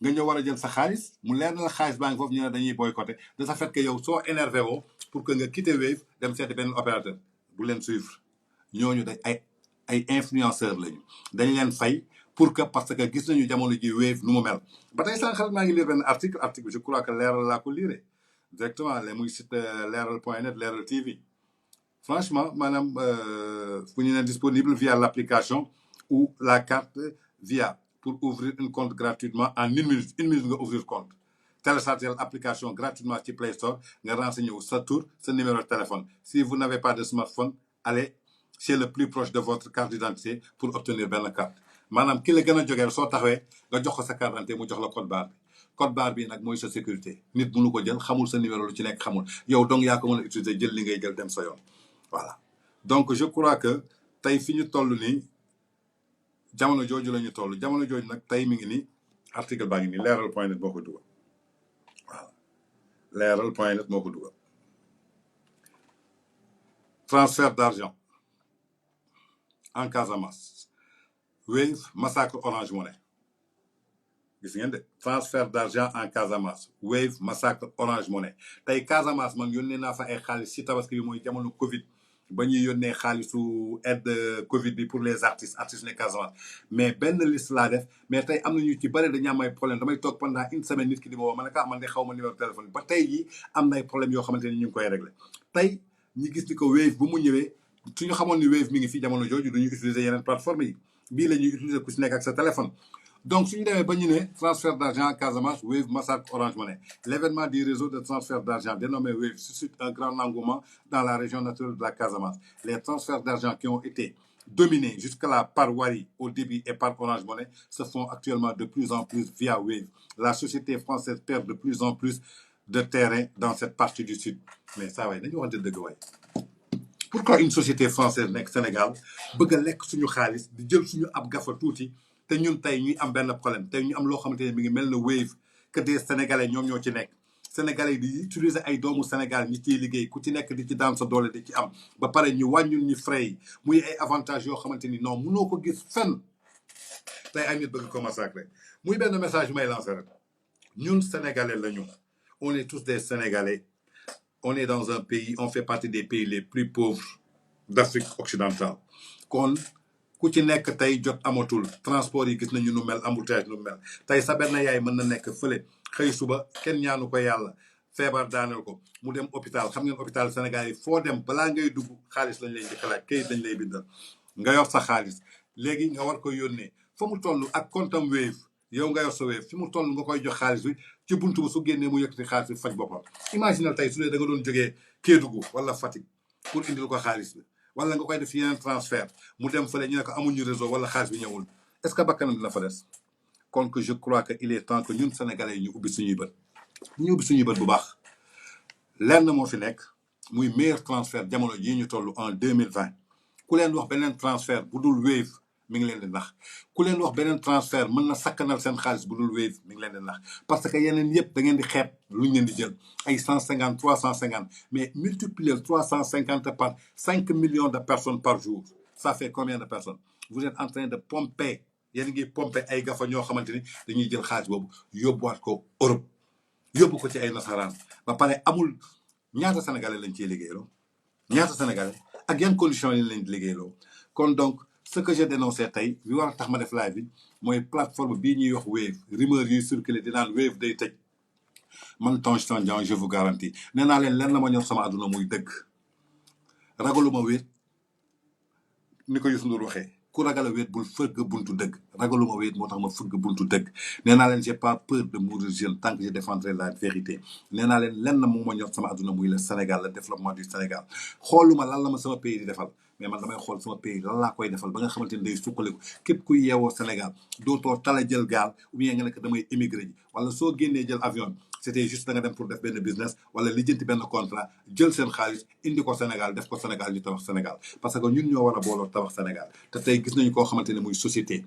nga ñëw war a jël sa xaalis mu leer na la xaalis baa ngi foofu ñu ne dañuy boycotté de ce fait que yow soo énervé woo pour que nga quitter Wave dem seeti benn opérateur bu leen suivre ñooñu dañ ay influenceurs lañu dañ leen fay pour que parce que gis nañu jamono ji Wave nu mu mel ba tey sànq xarit maa ngi lire benn article je crois que leeral laa ko lire directement les muy site leeral.net leeral TV franchement maanaam fu ñu ne disponible via l'application ou la carte via pour ouvrir un compte gratuitement en une minute nga ouvrir compte télécharger l'application gratuitement ci Play Store nga renseigner wu sa tour sa numéro de téléphone si vous n'avez pas de smartphone allez chez le plus proche de votre carte d'identité pour obtenir benn carte maanaam ki la gën a jógeel soo taxawee nga jox ko sa carte d'identité mu jox la code barre bi nag mooy sa sécurité nit mënu ko jël xamul sa numéro lu ci nekk xamul yow donc yaa ko mën a utiliser jël li ngay jël dem sa yoon voilà donc je crois que tey fi ñu toll nii jamono jooju la ñu toll jamono jooju nag tey mi ngi ni article baa ngi nii leeral.net moo ko dugal voilà leeral.net moo ko dugal transfert d'argent en Casamance Wave massacre Orange Money gis ngeen de transfert d'argent en Casamance Wave massacre Orange Money tey Casamance man yónnee naa fa ay xaalis ci tabaski bi mooy jamono Covid ba ñuy yónnee xaalisu aide Covid bi pour les artistes ne Casamance mais benn liste laa def mais tey am na ñu ci bëri dañu am ay problème damay toog pendant une semaine nit ki di ma woo ma ne ko man de xaw ma numéro téléphone ba tey jii am na ay problème yoo xamante ni ñu ngi koy réglé tey ñu gis ni ko Wave bu mu ñëwee suñu xamoon ni Wave mi ngi fi jamono jooju duñu utiliser yeneen plateforme yi bii la ñuy utiliser ku si nekk ak sa téléphone donc suñu demee ba ñu ne transfert d'argent à Casamance Wave massacre Orange Money l'événement du réseau de transfert d'argent dénommé Wave suscite un grand engouement dans la région naturelle de la Casamance les transferts d'argent qui ont été dominés jusque-là par Wari au début et par Orange Money se font actuellement de plus en plus via Wave la société française perd de plus en plus de terrain dans cette partie du sud mais ça waay nañu waxante dëgg waay pourquoi une société française nekk Sénégal bëgg a lekk suñu xaalis di jël suñu ab gafa tuuti te ñun tey ñuy am benn problème tey ñu am loo xamante ne mi ngi mel ne Wave que des sénégalais ñoom ñoo ci nekk sénégalais yi di utiliser ay doomu Sénégal ñi ciy liggéey ku ci nekk di ci daan sa doole di ci am ba pare ñu wàññul ñu frais yi muy ay avantages yoo xamante ni non mënoo ko gis fenn tey ay nit bëgg ko massacrer muy benn message may lancer rek ñun sénégalais la ñu on est tous des sénégalais on est dans un pays on fait partie des pays les plus pauvres d'Afrique occidentale kon ku ci nekk tey jot amatul transport yi gis nañu nu mel embouteillage nu mel tey sa benn yaay mën na nekk fële xëy suba kenn ñaanu ko yàlla feebar daaneel ko mu dem hôpital xam ngeen hôpital Sénégal yi foo dem balaa ngay dugg xaalis lañ lay njëkk a laaj kayit lañ lay bindal nga yor sa xaalis léegi nga war ko yónnee fa mu toll ak comptam Wave yow nga yor sa Wave fi mu toll nga koy jox xaalis bi ci buntu ba su génnee mu yëkkati xaalis bi faj boppam imaginal tey su dee da nga doon jógee Kédougou wala Fatick pour indil ko xaalis bi wala nga koy def yeneen transfert mu dem fële ñu ne ko amuñu réseau wala xaalis bi ñëwul est-ce que bakkanam dina fa des kon que je crois que il est temps que ñun sénégalais yi ñu ubbi suñuy bët bu baax lenn moo fi nekk muy meilleur transfert jamono jii ñu toll en 2020 ku leen wax beneen transfert bu dul Wave mi ngi leen di nax ku leen wax beneen transfert mën na sakkanal seen xaalis bu dul Wave mi ngi leen di nax parce que yeneen yëpp da ngeen di xeeb lu ñu leen di jël ay 150 350 mais multiplier 350 par 5 millions de personnes par jour ça fait combien de personnes vous êtes en train de pomper yéen ngi pomper ay gafa ñoo xamante ni dañuy jël xaalis boobu yóbbuwaat ko Europe yóbbu ko ci ay nasaraan ba pare amul ñaata sénégalais lañ ciy liggéeyloo ñaata sénégalais ak yan conditions yi lañ liggéeyloo kon donc ce que j'ai dénoncé tey bi war a tax ma def live bi mooy plateforme bii ñuy wax Wave rumeur yuy circulé di naan Wave day tëj man Tange Tandian je vous garantis nee naa leen lenn la ma ñor sama àdduna muy dëgg ragaluma wéet ni ko Youssou Ndour waxee ku ragal a wéet bul fëgg buntu dëgg ragaluma wéet moo tax ma fëgg buntu dëgg nee naa leen j'ai pas peur de mourir jeune tant que je défendrai la vérité nee naa leen lenn moo ma ñor sama àdduna muy le Sénégal le développement du Sénégal xooluma lan la ma sama pays di defal mais man damay xool sama pays lan laa koy defal ba nga xamante ni day suqaliku képp kuy yeewoo Sénégal dootoo tala jël gaal ou bien nga nekk damay émigré ji wala soo génnee jël avion c'était juste da nga dem pour def benn business wala lijjanti benn contrat jël seen xaalis indi ko Sénégal def ko Sénégal ñu tabax Sénégal parce que ñun ñoo war a booloo tabax Sénégal te tey gis nañu koo xamante ne muy société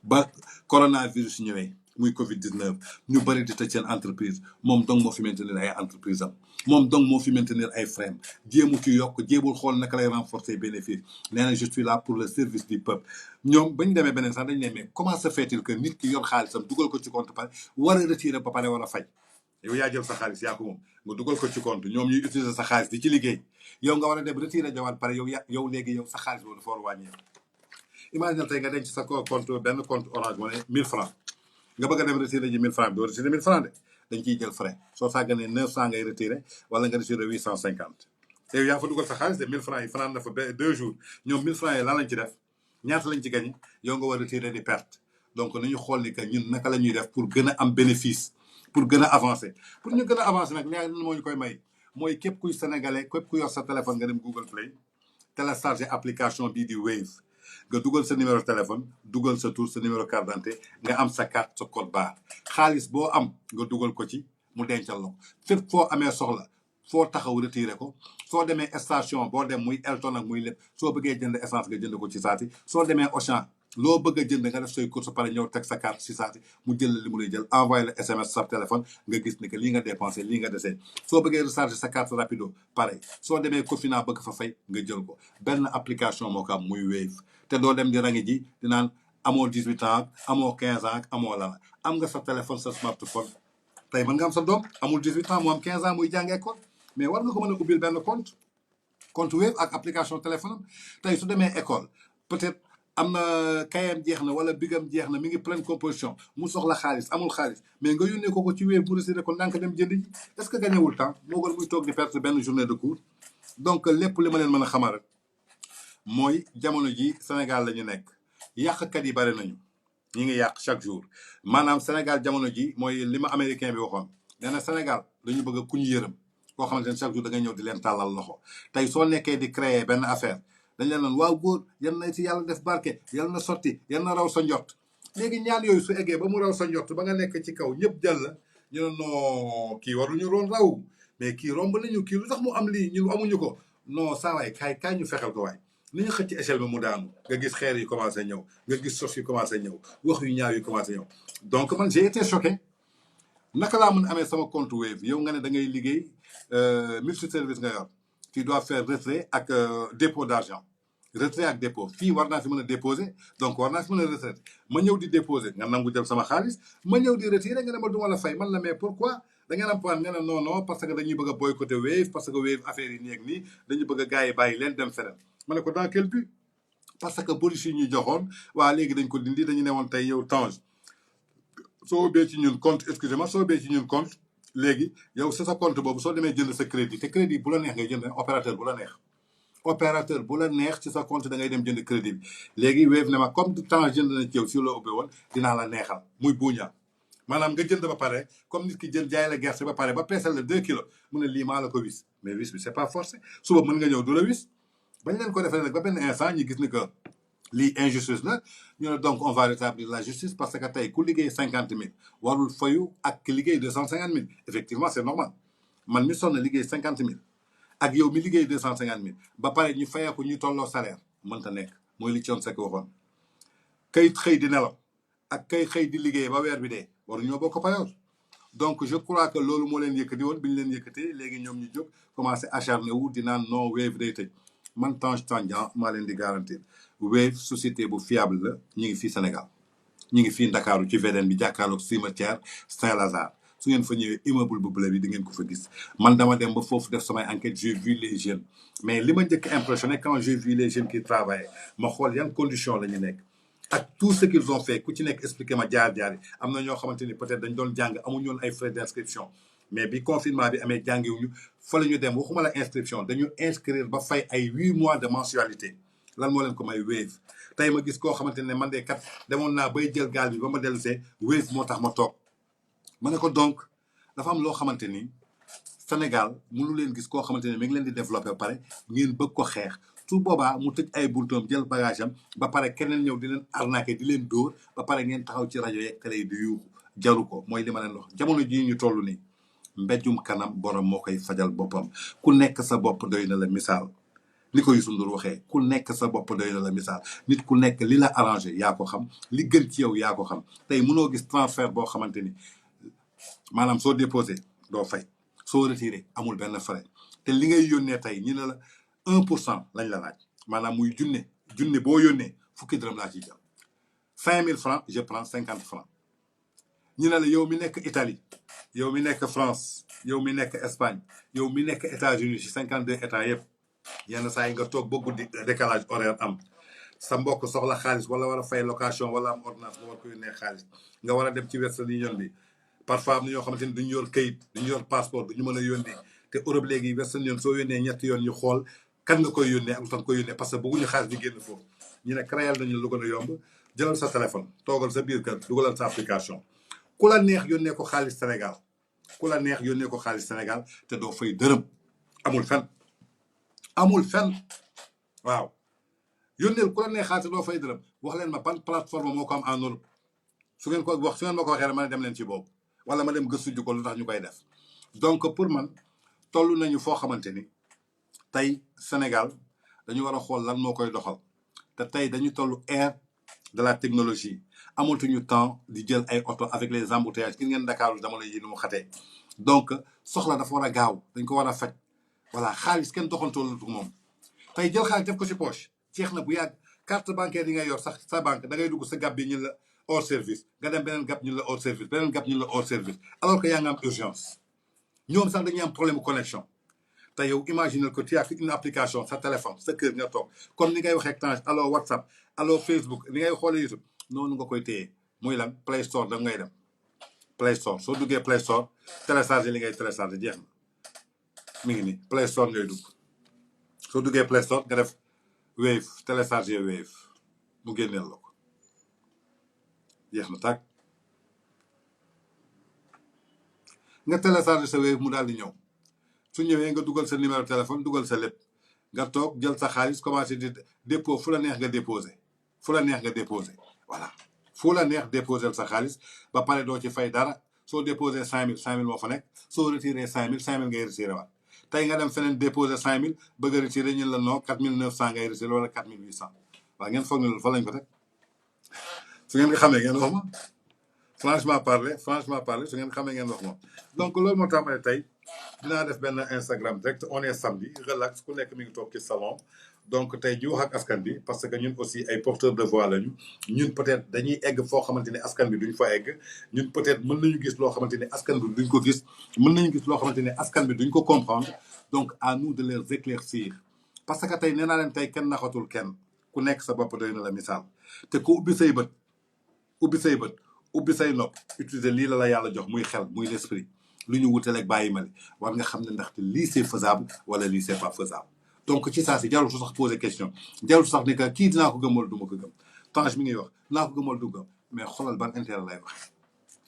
ba coronavirus ñëwee muy Covid 19 ñu bëri di tëj seen entreprise moom dong moo fi maintenir ay entreprise am moom dong moo fi maintenir ay frème jéemu ci yokk jéemul xool naka lay renforcer bénéfice nee na je suis là pour le service du peuple ñoom ba ñu demee beneen sax dañ ne mais comment se fait-il que nit ki yor xaalisam dugal ko ci compte pare war a retirer ba pare war a fay yow yaa jël sa xaalis yaa ko moom nga dugal ko ci compte ñoom ñuy utiliser sa xaalis di ci liggéey yow nga war a dem retirer jawaat pare yow léegi yow sa xaalis boobu dafa war a wàññeeku. Imagine tey nga denc sa compte benn compte Orange Money 1000 francs nga bëgg a dem retirer ji 1000 francs doo retirer 1000 francs de dañ ciy jël frais soo sàgganee 900 ngay retirer wala nga retirer 850 te yow yaa fa dugal sa xaalis de 1000 francs yi fanaan na fa 2 jours ñoom 1000 francs yi lan lañ ci def ñaata lañ ci gagné yow nga war a retirer di perte donc nañu xool ni que ñun naka la ñuy def pour gën a am bénéfice pour gën a avancer pour ñu gën a avancer nag ñaar moo ñu koy may mooy képp kuy sénégalais képp ku yor sa téléphone nga dem Google Play télécharger application bii di Wave nga dugal sa numéro téléphone dugal sa tour sa numéro carte d'identité nga am sa carte sa code barre xaalis boo am nga dugal ko ci mu dencal la ko fépp foo amee soxla foo taxaw retiré ko soo demee station boo dem muy Elton ak muy lépp soo bëggee jënd essence nga jënd ko ci saati soo demee Auchan loo bëgg a jënd nga def say course pare ñëw teg sa carte ci saati mu jël li mu lay jël envoyé la SMS sa téléphone nga gis ni que lii nga dépensé lii nga desee soo bëggee recharger sa carte rapido pareil soo demee Cofina bëgg fa fay nga jël ko benn application moo ko am muy Wave te doo dem di rangi ji di naan amoo 18 ans amoo 15 ans amoo la am nga sa téléphone sa smartphone tey mën nga am sa doom amul 18 ans mu am 15 ans muy jàngee école mais war nga ko mën a ubbil benn compte Wave ak application téléphone tey su demee école peut-être am na kayam jeex na wala bigam jeex na mi ngi pleine composition mu soxla xaalis amul xaalis mais nga yónnee ko ci Wave mu retiré ko ndànk dem jënd ji est-ce que gañewul temps moo gën muy toog di perdre benn journée de cours donc lépp li ma leen mën a xamal rek mooy jamono ji Sénégal la ñu nekk yàqkat yi bari nañu ñi ngi yàq chaque jour maanaam Sénégal jamono ji mooy li ma américain bi waxoon nee na Sénégal dañu bëgg a ku ñu yërëm koo xamante ne chaque jour da ngay ñëw di leen tàllal loxo tey soo nekkee di créer benn affaire dañ leen naan waaw góor yal na si yàlla def barke yal na sotti yal na raw sa njort léegi ñaan yooyu su eggee ba mu raw sa njort ba nga nekk ci kaw ñëpp jël la ñu ne non kii waruñu roon raw mais kii romb nañu kii lu tax mu am lii ñun amuñu ko non saa waay kaay ñu fexeel ko waay ni ñu xëcc échelle bi mu daanu nga gis xeer yi commencé ñëw nga gis sos yi commencé ñëw wax yu ñaaw yi commencé ñëw donc man j'ai été choqué naka laa mën amee sama compte Wave yow nga ne da ngay liggéey multi service nga yor tu dois faire retrait ak dépôt d'argent retrait ak dépôt fii war naa fi mën a déposer donc war naa fi mën a retrait ma ñëw di déposer nga nangu jël sama xaalis ma ñëw di retirer nga ne ma duma la fay man la mais pourquoi da ngeen am point nga ne non parce que dañuy bëgg a boycotter Wave parce que Wave affaire yi nii ak nii dañu bëgg a gars yi bàyyi leen dem feneen ma ne ko dans quel but parce que police yi ñuy joxoon waa léegi dañ ko dindi dañu ne woon tey yow Tange soo ubbee ci ñun compte excusez-moi soo ubbee ci ñun compte léegi yow sa compte boobu soo demee jënd sa crédit te crédit bu la neex ngay jënd opérateur bu la neex opérateur bu la neex ci sa compte da ngay dem jënd crédit bi léegi Wave ne ma comme temps jënd na ci yow si loo ubbee woon dinaa la neexal muy buuñaa maanaam nga jënd ba pare comme nit ki jël jaay la gerte ba pare ba peesal la 2 kilos mu ne lii maa la ko wis mais wis bi c'est pas forcé suba mën nga ñëw du la wis bañ leen ko defee nag ba benn instant ñu gis ni que lii injustice la ñu ne donc on va rétablir la justice parce que tey ku liggéey 50 000 warul fayu ak ki liggéey 250 000 effectivement c'est normal man mi sonn liggéey 50 000 ak yow mi liggéey 250 000 ba pare ñu fayee ko ñu tolloo salaire mënta nekk mooy li Thione Seck waxoon kay xëy di nelaw ak kay xëy di liggéey ba weer bi dee waruñoo bokk payoor donc je crois que loolu moo leen yëkkati woon bi ñu leen yëkkatee léegi ñoom ñu jóg commencé acharné wu di naan non Wave day tëj man Tange Tandian maa leen di garantir Wave société bu fiable la ñu ngi fii Sénégal ñu ngi fii Ndakaaru ci VDN bi jàkkaarloog cimetière Saint-Lazare su ngeen fa ñëwee immeuble bu bleu bi di ngeen ko fa gis man dama dem ba foofu def samay enquête j'ai vu les jeunes mais li ma njëkk impressionné quand j'ai vu les jeunes qui travaillaient ma xool yan condition la ñu nekk ak tout ce qu'ils ont fait ku ci nekk expliqué ma jaar-jaar yi am na ñoo xamante ni peut-être dañ doon jàng amuñu woon ay frais d'inscription mais bi confinement bi amee jàngiwuñu fa la ñu dem waxuma la inscription dañu inscrire ba fay ay 8 mois de mensualité lan moo leen ko may Wave tey ma gis koo xamante ne man de kat demoon naa bay jël gaal bi ba ma dellu see Wave moo tax ma toog ma ne ko donc dafa am loo xamante ni Sénégal mënu leen gis koo xamante ne mi ngi leen di développé ba pare ngeen bëgg ko xeex su boobaa mu tëj ay buntoom jël bagage am ba pare keneen ñëw di leen arnaqué di leen dóor ba pare ngeen taxaw ci rajo yeeg télé yi di yuuxu jaru ko mooy li ma leen wax jamono jii ñu toll nii mbéjum kanam borom moo koy fajal boppam ku nekk sa bopp doy na la misaal ni ko Youssou Ndour waxee ku nekk sa bopp doy na la misaal nit ku nekk li la arrangé yaa ko xam li gën ci yow yaa ko xam tey mënoo gis transfert boo xamante ni maanaam soo déposé doo fay soo retiré amul benn frais te li ngay yónnee tey ñu ne la 1% lañ la laaj maanaam muy junne boo yónnee fukki dërëm laa ciy jël 5000 francs je prends 50 francs ñu ne la yow mi nekk Italie yow mi nekk France yow mi nekk Espagne yow mi nekk États-Unis ci 52 états yëpp yenn saa yi nga toog ba guddi décalage horaire am sa mbokk soxla xaalis wala war a fay location wala am ordonnance nga war ko yónnee xaalis nga war a dem ci Western Union bi parfois am na ñoo xamante ni duñu yor kayit duñu yor passeport duñu mën a yónnee te Europe léegi Western Union soo yónnee ñetti yoon ñu xool kan nga koy yónnee ak lu tax nga koy yónnee parce que bëgguñu xaalis di génn foofu ñu ne créel nañu lu gën a yomb jëlal sa téléphone toogal sa biir kër dugalal sa application ku la neex yónnee ko xaalis Sénégal ku la neex yónnee ko xaalis Sénégal te doo fay dërëm amul fenn waaw yónneel ku la neex xaalis te doo fay dërëm wax leen ma ban plateforme moo ko am en Europe su ngeen ko wax su ngeen ma ko waxee rek ma ne dem leen ci boobu wala ma dem gëstu ji ko lu tax ñu koy def donc pour man toll nañu foo xamante ni tey Sénégal dañu war a xool lan moo koy doxal te tey dañu toll ère de la technologie amatuñu temps di jël ay oto avec les embouteillages gis ngeen Dakar jamono yi ni mu xatee donc soxla dafa war a gaaw dañ ko war a faj voilà xaalis kenn doxantoolu moom tey jël xaalis def ko ci poche jeex na bu yàgg carte bancaire yi ngay yor sax sa banque da ngay dugg sa gab bi ñu la hors service nga dem beneen gab ñu la hors service beneen gab ñu la hors service alors que yaa nga am urgence ñoom sax dañuy am problème connexion te yow imagine que tu as une application sa téléphone sa kër nga toog comme ni ngay waxee Tange allo WhatsApp allo Facebook ni ngay xoolee YouTube noonu nga koy téye muy lan Play Store da ngay dem Play Store soo duggee Play Store télécharger li ngay télécharger jeex na mi ngi nii Play Store ngay dugg soo duggee Play Store nga def Wave télécharger Wave mu génneel la ko jeex na tàkk nga télécharger sa Wave mu daal di ñëw su ñëwee nga dugal sa numéro téléphone dugal sa lépp nga toog jël sa xaalis commencé di dépôt fu la neex nga déposé voilà fu la neex déposé sa xaalis ba pare doo ci fay dara soo déposé 5000 moo fa nekk soo retiré 5000 ngay retiré waat tey nga dem feneen déposé 5000 bëgg a retiré ñun la non 4900 ngay retiré wala 4800 waaw ngeen foog ne loolu fa lañ ko teg su ngeen ko xamee ngeen wax ma franchement parler su ngeen xamee ngeen wax ma donc loolu moo tax ma ne tey dinaa def benn Instagram direct on est samedi relax ku nekk mi ngi toog ci salon donc tey ñu wax ak askan bi parce que ñun aussi ay porteurs de voix lañu ñun peut-être dañuy egg foo xamante ne askan bi duñ fa egg ñun peut-être mën nañu gis loo xamante ne askan bi duñ ko gis mën nañu gis loo xamante ne askan bi duñ ko comprendre donc à nous de les éclaircir parce que tey nee naa leen tey kenn naxatul kenn ku nekk sa bopp doy na la misaal te ku ubbi say bët ubbi say nopp utiliser lii la yàlla jox muy xel muy l'esprit lu ñu wutaleeg bàyyi mali war nga xam ne ndaxte lii c'est faisable wala lii c'est pas faisable donc ci saa si jarul su sax poser question jarul sax ne que kii dinaa ko gëm wala du ma ko gëm Tange mi ngi wax dinaa ko gëm wala du gëm mais xoolal ban intérêt lay wax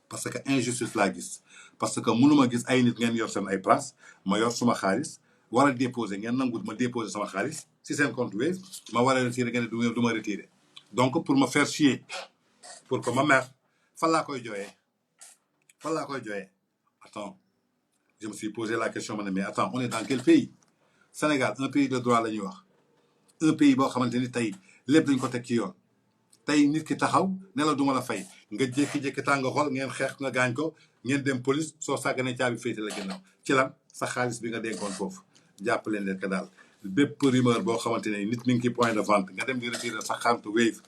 parce que injustice laa gis parce que mënuma gis ay nit ngeen yor seen ay place ma yor suma xaalis war a déposer ngeen nangut ma déposer sama xaalis si seen compte Wave ma war a retirer ngeen du ma retirer donc pour me faire chier pour que ma mère fan laa koy jooyee attends je me suis posé la question mais attends on est dans quel pays Sénégal un pays de droit la ñuy wax un pays boo xamante ni tey lépp dañ ko teg ci yoon tey nit ki taxaw ne la duma la fay nga jékki-jékki tàng nga xool ngeen xeex nga gaañ ko ngeen dem police soo sàgganee caabi féete la ginnaaw ci lan sa xaalis bi nga denkoon foofu jàpp leen leen que daal bépp rumeur boo xamante ne nit mi ngi ci point de vente nga dem di retirer sa xaalisu Wave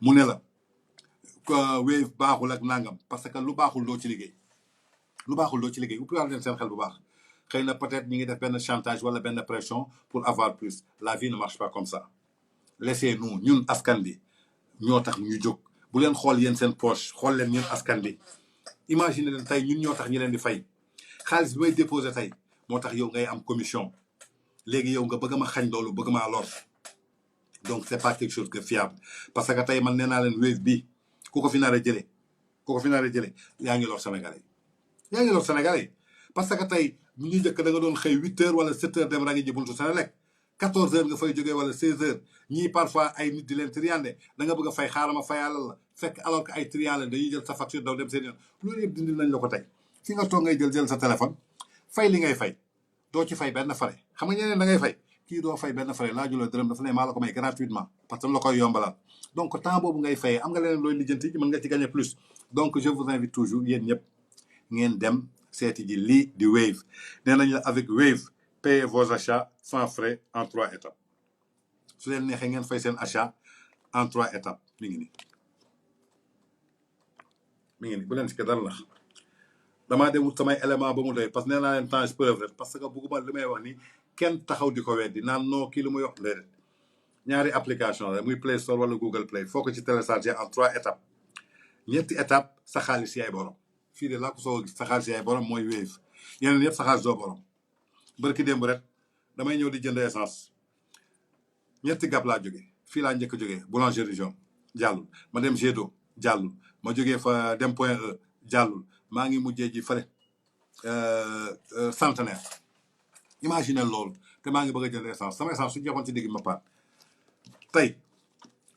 mu ne la Wave baaxul ak nangam parce que lu baaxul doo ci liggéey uppi leen seen xel bu baax xëy na peut-être ñi ngi def benn chantage wala benn pression pour avoir plus la vie ne marche pas comme ça laissez-nous ñun askan bi ñoo tax ñu jóg bu leen xool yéen seen poche xool leen ñun askan bi imagine leen tey ñun ñoo tax ñi leen di fay xaalis bi may déposé tey moo tax yow ngay am commission léegi yow nga bëgg ma xañ loolu bëgg maa lor donc c'est pas quelque chose de fiable parce que tey man nee naa leen Wave bi ku ko fi nar a jëlee yaa ngi lor Sénégalais parce que tey bu ñu njëkk da nga doon xëy 8 heures wala 7 heures dem rangi ji buntu Senelec 14 heures nga fay jógee wala 16 heures ñii parfois ay nit di leen triandé da nga bëgg a fay xaaral ma fayalal la fekk alors que ay triandé dañuy jël sa facture daw dem seen yoon loolu yëpp dindil nañ la ko tey fi nga toog ngay jël sa téléphone fay li ngay fay doo ci fay benn fare xam nga ñeneen da ngay fay kii doo fay benn frais laaju la dërëm dafa ne maa la ko may gratuitement parce que la koy yombalal donc temps boobu ngay fayee am nga leneen looy lijjanti mën nga ci gagner plus donc je vous invite toujours yéen ñëpp ngeen dem seeti ji lii di Wave nee nañ la avec Wave payez vos achats sans frais en 3 étapes su leen neexee ngeen fay seen achat en 3 étapes mi ngi nii bu leen si ko dara lax damaa dem wut samay élément ba mu doy parce que nee naa leen temps preuve parce que bugguma li may wax ni kenn taxaw di ko weddi naan non kii lu muy wax déedéet ñaari application la muy Play Store wala Google Play foo ko ci télécharger en 3 étapes ñetti étapes sa xaalis yaay borom fii de laa ko soo gis sa xaalis yaay borom mooy Wave yeneen yëpp sa xaalis doo borom barki démb rek damay ñëw di jënd essence ñetti gab laa jógee fii laa njëkk a jógee boulangerie jaune jàllul ma dem Gédo jàllul ma jógee fa dem Point E jàllul maa ngi mujjee ji fële Centenaire imagine loolu te maa ngi bëgg a jënd essence sama essence su joxoon ci digg ma paat tey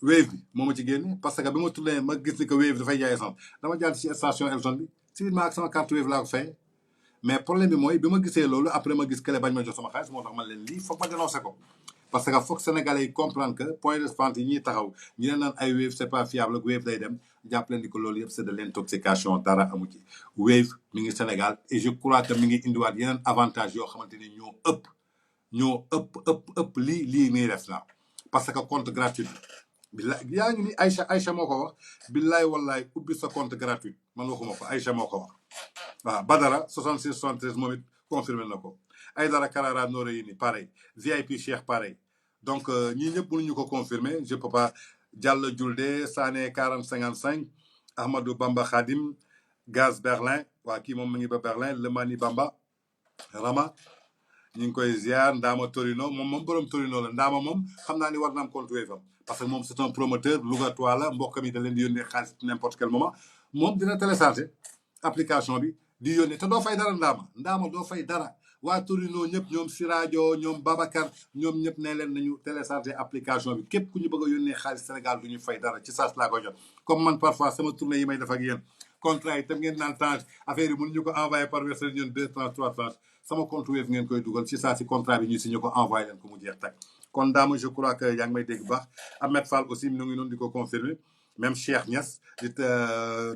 Wave bi moo ma ci génne parce que bi ma tourné ma gis ni que Wave dafay jaay essence dama jaar ci station Elton bi si biir ma ak sama carte Wave laa ko fay mais problème bi mooy bi ma gisee loolu après ma gis kële bañ ma jox sama xaalis moo tax man leen lii foog ma dénoncé ko parce que foog sénégalais yi comprendre que point de vente yi ñuy taxaw ñu leen naan ay Wave c'est pas fiable ak Wave day dem jàpp leen ni que loolu yëpp c'est de l'intoxication dara amu ci Wave mi ngi Sénégal et je crois que mi ngi indiwaat yeneen avantage yoo xamante ni ñoo ëpp lii nii def na parce que compte gratuit billaay yaa ngi ni Aïcha moo ko wax billaay wallaay ubbi sa compte gratuit man waxuma ko Aïcha moo ko wax waaw Badara 66 73 moom it confirmé na ko Aïdara Karara Noreyni pareil VIP Cheikh pareil donc ñii ñëpp mënuñu ko confirmer je peux pas Diallo Julde Sané 40 55 Ahmadou Bamba Khadim Gaz Berlin waa kii moom mi ngi ba Berlin Lemani Bamba Rama ñu ngi koy ziar Ndama Torino moom borom Torino la Ndama moom xam naa ni war na am compte Wave am parce que moom c'est un promoteur Louga la mbokk mi da leen di yónnee xaalis n'importe quel moment moom dina télécharger application bi di yónnee te doo fay dara Ndama doo fay dara waa Torino ñëpp ñoom Sirajo ñoom Babacar ñoom ñëpp ne leen nañu télécharger application bi képp ku ñu bëgg a yónnee xaalis Sénégal du ñu fay dara ci saas laa koy jot comme man parfois sama tournée yi may def ak yéen contrat yi tam ngeen naan tranche affaire yi mënuñu ko envoyé par verser ñun 2 tranches 3 tranches sama compte Wave ngeen koy dugal ci saa si contrat bi ñu signé ko envoyé leen ko mu jeex tag kon Ndama je crois que yaa ngi may dégg baax Ahmed Fall aussi ñu ngi noonu di ko confirmer même Cheikh Niass di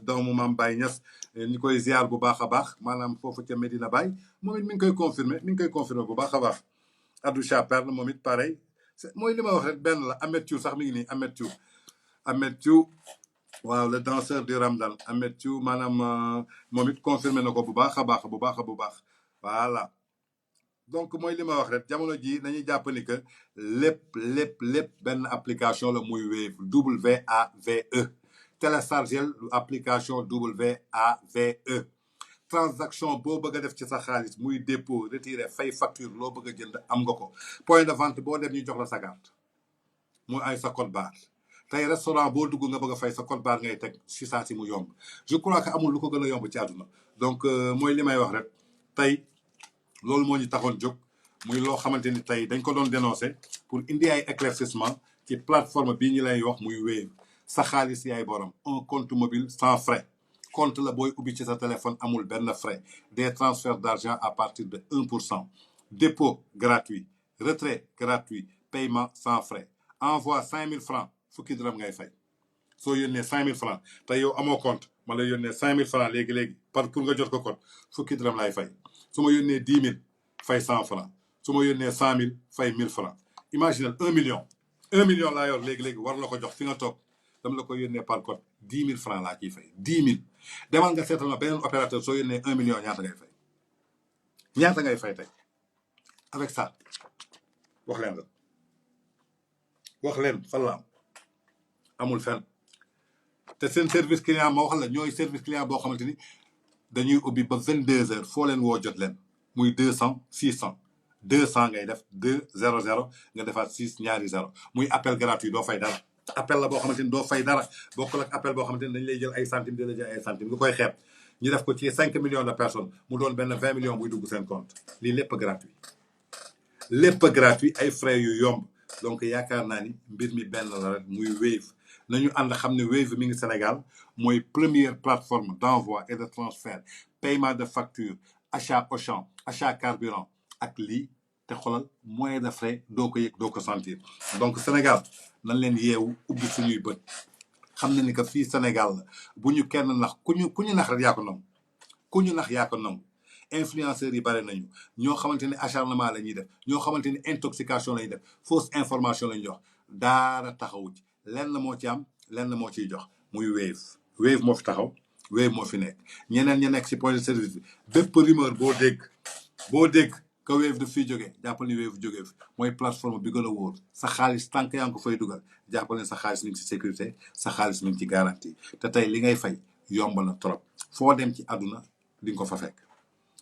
doomu Mame Baye Niass ñu koy ziar bu baax a baax maanaam foofu ca Medina Baye moom it mi ngi koy confirmer bu baax a baax Abdou Chaper moom it pareil mooy li ma wax rek benn la Ahmed Thiou sax mi ngi nii Ahmed Thiou waaw le danseur du Ramadan Ahmed Thiou maanaam moom it confirmer na ko bu baax a baax voilà donc mooy li ma wax rek jamono ji nañuy jàpp ni que lépp benn application la muy Wave WAVE téléchargel application WAVE transaction boo bëgg a def ci sa xaalis muy dépôt retiré fay facture loo bëgg a jënd am nga ko point de vente boo dem ñu jox la sa carte muy ay sa code barre tey restaurant boo dugg nga bëgg a fay sa code barre ngay teg si saa si mu yomb je crois que amul lu ko gën a yomb ci àdduna donc mooy li may wax rek tey loolu moo ñu taxoon jóg muy loo xamante ni tey dañ ko doon dénoncer pour indi ay éclaircissement ci plateforme bii ñu lay wax muy Wave sa xaalis yaay borom un compte mobile sans frais compte la booy ubbi ci sa téléphone amul benn frais des transferts d'argent à partir de 1% dépôt gratuit retrait gratuit paiement sans frais envoi 5000 francs fukki dërëm ngay fay soo yónnee 5000 francs te yow amoo compte ma lay yónnee 5000 francs léegi pour nga jot ko code fukki dërëm lay fay su ma yónnee 10 000 fay 100 francs su ma yónnee 100 000 fay 1000 francs imaginez 1 million 1 million laa yor léegi war la ko jox fi nga toog dama la ko yónnee par code 10 000 francs laa ciy fay 10 000 demal nga seetal ma beneen opérateur soo yónnee 1 million ñaata ngay fay tey avec ça wax leen fan la amul fenn te seen service client ma wax la ñooy service client boo xamante ni dañuy ubbi ba 22 heures foo leen woo jot leen muy 200 600 200 ngay def 200 nga defaat 6 ñaari 0 muy appel gratuit doo fay dara appel la boo xamante ni doo fay dara bokkul ak appel boo xamante ni dañ lay jël ay centimes di la jël ay centimes nga koy xeeb ñu def ko ci 5 millions de personnes mu doon benn 20 millions buy dugg seen compte lii lépp gratuit ay frais yu yomb donc yaakaar naa ni mbir mi benn la rek muy Wave nañu ànd xam ne Wave mi ngi Sénégal mooy première plateforme d'envoi et de transfert paiement de facture achat Auchan achat carburant ak lii te xolal moyen de frais doo ko yëg doo ko sentir donc Sénégal nañ leen yeewu ubbi suñuy bët xam na ni que fii Sénégal la bu ñu kenn nax ku ñu nax rek yaa ko nangu ku ñu nax yaa ko nangu influenceurs yi bare nañu ñoo xamante ni acharnement la ñuy def ñoo xamante ni intoxication la ñuy def fausse information la ñuy jox daara taxawu ci lenn moo ci am lenn moo ciy jox muy Wave moo fi taxaw Wave moo fi nekk ñeneen ña nekk si point de service bi bépp rumeur boo dégg que Wave daf fiy jógee jàppal ni Wave jógee fi mooy plateforme bi gën a wóor sa xaalis tànk yaa ngi ko fay dugal jàppal ne sa xaalis mi ngi ci sécurité sa xaalis mi ngi ci garantie te tey li ngay fay yomb na trop foo dem ci àdduna di nga ko fa fekk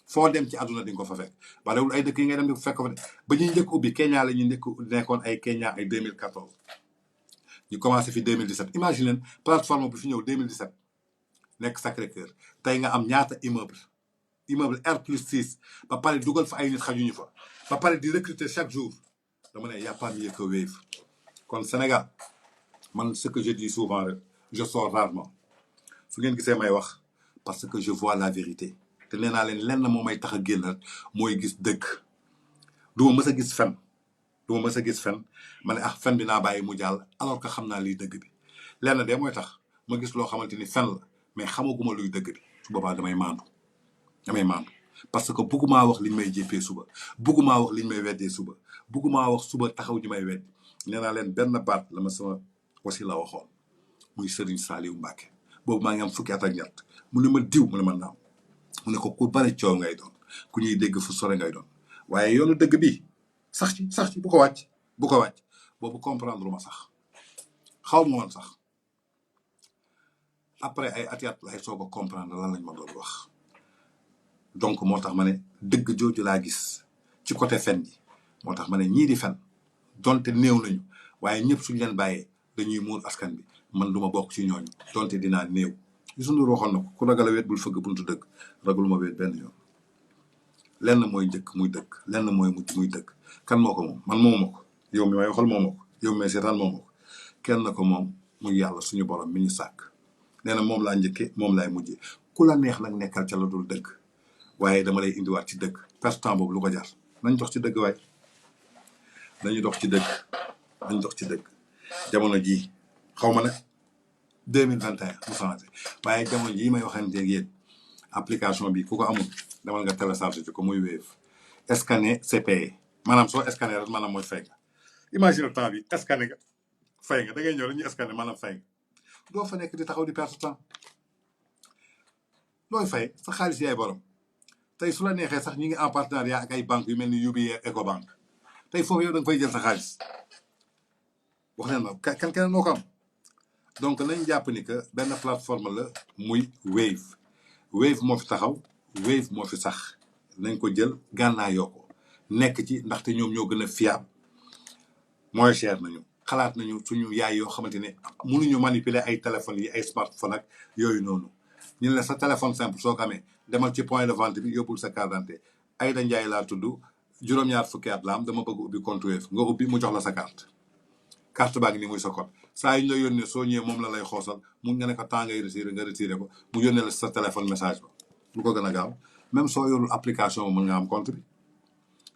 foo dem ci àdduna di nga ko fa fekk barewul ay dëkk yi ngay dem di ko fekk fa de ba ñuy njëkk ubbi Kenya la ñuy nekkoon ay Kenya ay 2014 ñu commencé fi 2017 imagine leen plateforme bi fi ñëw 2017 nekk Sacré-Cœur tey nga am ñaata immeuble R+6 ba pare dugal fa ay nit xajuñu fa ba pare di recruter chaque jour dama ne y a pas mieux que Wave kon Sénégal man ce que je dis souvent rek je sors rarement su ngeen gisee may wax parce que je vois la vérité te nee naa leen lenn moo may tax a génn rek mooy gis dëgg du ma mës a gis fen ma ne fen bi naa bàyyi mu jàll alors que xam naa liy dëgg bi lenn de mooy tax ma gis loo xamante ni fen la mais xamaguma luy dëgg bi su boobaa damay maandu parce que bëggumaa wax liñ may jéppee suba bëggumaa wax liñ may weddee suba bëggumaa wax suba taxaw ñu may weddi nee naa leen benn baat la ma sama wasi la waxoon muy Serigne Saliou Mbacké boobu maa ngi am fukki at ak ñett mu ne ma diw mu ne ma naam mu ne ko ku bari coow ngay doon ku ñuy dégg fu sore ngay doon waaye yoonu dëgg bi sax ci bu ko wàcc boobu comprendre ma sax xaw ma woon sax après ay at lay soog a comprendre lan lañ ma doon wax donc moo tax ma ne dëgg jooju laa gis ci côté fen ji moo tax ma ne ñii di fen donte néew nañu waaye ñëpp suñ leen bàyyee dañuy muur askan bi man du ma bokk ci ñooñu donte dinaa néew Youssou Ndour waxoon na ko ku ragal a weet bul fëgg buntu dëgg ragaluma weet benn yoon lenn mooy njëkk muy dëgg lenn mooy mujj muy dëgg kan moo ko moom man moom ma ko yow mi may waxal moom ma ko yow mi may seetaan moom ma ko kenn na ko moom muy yàlla suñu borom mi ñu sàkk nee na moom laa njëkkee moom laay mujjee ku la neex nag nekkal ca la dul dëgg waaye dama lay indiwaat ci dëgg perte temps boobu lu ko jar nañ dox ci dëgg waaye nañu dox ci dëgg jamono jii xaw ma nag 2021 mu changé waaye jamono jii may waxanteeg yéen application bi ku ko amul demal nga téléchargé ci ko muy Wave scanner c'est payé maanaam soo scanner rek maanaam mooy fay nga imagine temps bi scanner nga fay nga da ngay ñëw rek ñu scanner maanaam fay nga doo fa nekk di taxaw di perte temps looy fay sa xaalis yaay borom tey su la neexee sax ñi ngi en partenariat ak ay banques yu mel ni UBA Ecobank tey foofu yow da nga fay jël sa xaalis wax leen ma keneen moo ko am donc nañ jàpp ni que benn plateforme la muy Wave moo fi taxaw Wave moo fi sax nañ ko jël gànnaayoo ko nekk ci ndaxte ñoom ñoo gën a fiable moins cher nañu xalaat nañu suñu yaay yoo xamante ne mënuñu manipuler ay téléphones yi ay smartphone ak yooyu noonu ñu ne la sa téléphone simple soo ko amee demal ci point de vente bi yóbbul sa carte d'identité Aïda Ndiaye laa tudd juróom-ñaar fukki at la am dama bëgg ubbi compte Wave nga ubbi mu jox la sa carte baa ngi nii muy sa code saa yu ñu la yónnee soo ñëwee moom la lay xoosal mu nga ne ko temps ngay retiré nga retiré ko mu yónnee la sa téléphone message ba lu ko gën a gaaw même soo yorul application mën nga am compte bi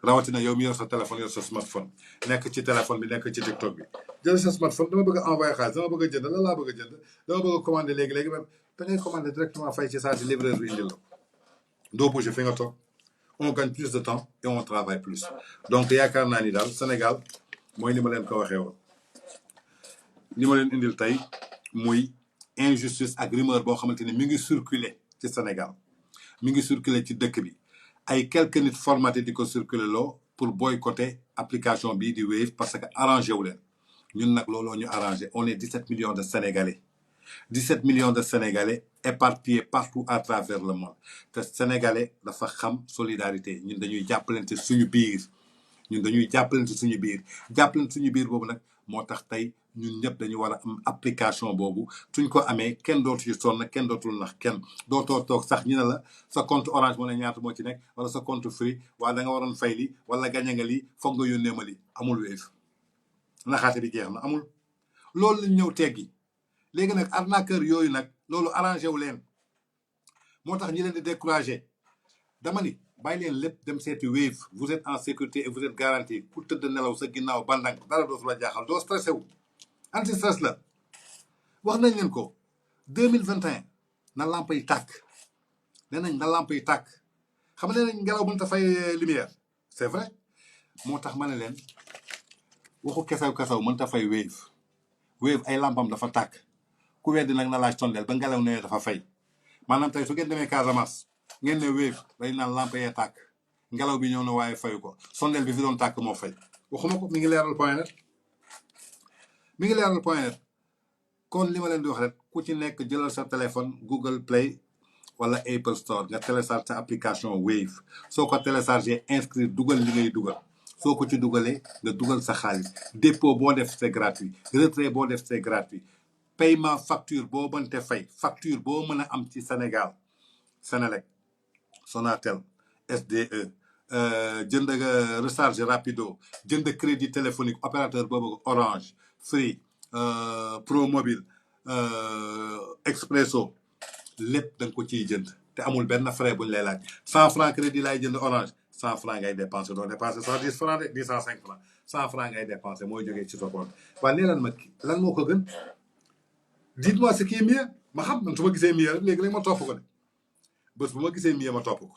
rawatina yow mi yor sa téléphone yor sa smartphone nekk ci téléphone bi nekk ci TikTok bi jël sa smartphone dama bëgg a envoyé xaalis dama bëgg a jënd lan laa bëgg a jënd dama bëgg a commandé léegi même da ngay commandé directement fay ci saa si livreur bi indil la doo bouger fi nga toog on gagne plus de temps et on travaille plus donc yaakaar naa ni daal Sénégal mooy ni ma leen ko waxee woon li ma leen indil tey muy injustice ak rumeur boo xamante ni mi ngi circuler ci Sénégal mi ngi circuler ci dëkk bi ay quelques nit formaté di ko circuler loo pour boycotter application bii di Wave parce que arrangé wu leen ñun nag looloo ñu arrangé on est 17 millions de Sénégalais 17 millions de Sénégalais éparpillés partout à travers le monde te Sénégalais dafa xam solidarité ñun dañuy jàppalante suñu biir jàppalante suñu biir boobu nag moo tax tey ñun ñëpp dañu war a am application boobu suñ ko amee kenn dootu ci sonn kenn dootul nax kenn dootoo toog sax ñu ne la sa compte Orange moo ne ñaata moo ci nekk wala sa compte Free wala da nga waroon fay li wala gañe nga lii foog nga yónnee ma lii amul Wave naxaate bi jeex na amul loolu lañ ñëw teggi léegi nag arnaqueur yooyu nag loolu arrangé wu leen moo tax ñi leen di découragé dama ni bàyyi leen lépp dem seeti Wave vous êtes en sécurité et vous êtes garanti pour tëdd nelaw sa ginnaaw bandang dara dootu la jaaxal doo stressé wu anti stress la wax nañ leen ko 2021 na lamp yi tàkk nee nañ na lamp yi tàkk xam nga nee nañ ngelaw mënut a fay lumière c'est vrai moo tax ma ne leen waxu kesaw mënut a fay Wave ay lampam dafa tàkk ku weddi nag na laaj sondeel ba ngelaw ne dafa fay maanaam tey su ngeen demee Casamance ngeen ne Wave dañ naan lamp yee tàkk ngelaw bi ñëw na waaye fayu ko sondeel bi fi doon tàkk moo fay waxuma ko mi ngi leeral point net kon li ma leen di wax rek ku ci nekk jëlal sa téléphone Google Play wala Apple Store nga télécharge sa application Wave soo ko téléchargé inscrire dugal li ngay dugal soo ko ci dugalee nga dugal sa xaalis dépôt boo def c'est gratuit retrait boo def c'est gratuit paiement facture boo mënte fay facture boo mën a am ci Sénégal Sénélec Sonatel SDE jënd recharge rapido jënd crédit téléphonique opérateur boobu Orange Free Pro Mobile Expresso lépp da nga ko ciy jënd te amul benn frais bu ñu lay laaj 100 francs crédit laay jënd Orange 100 francs ngay dépensé doo dépensé 110 francs de 105 francs 100 francs ngay dépensé mooy jógee ci sa compte waaye nee lan ma lan moo ko gën dites-moi ce qui est mieux ma xam man su ma gisee mieux rek léegi ma topp ko de bés bu ma gisee mieux ma topp ko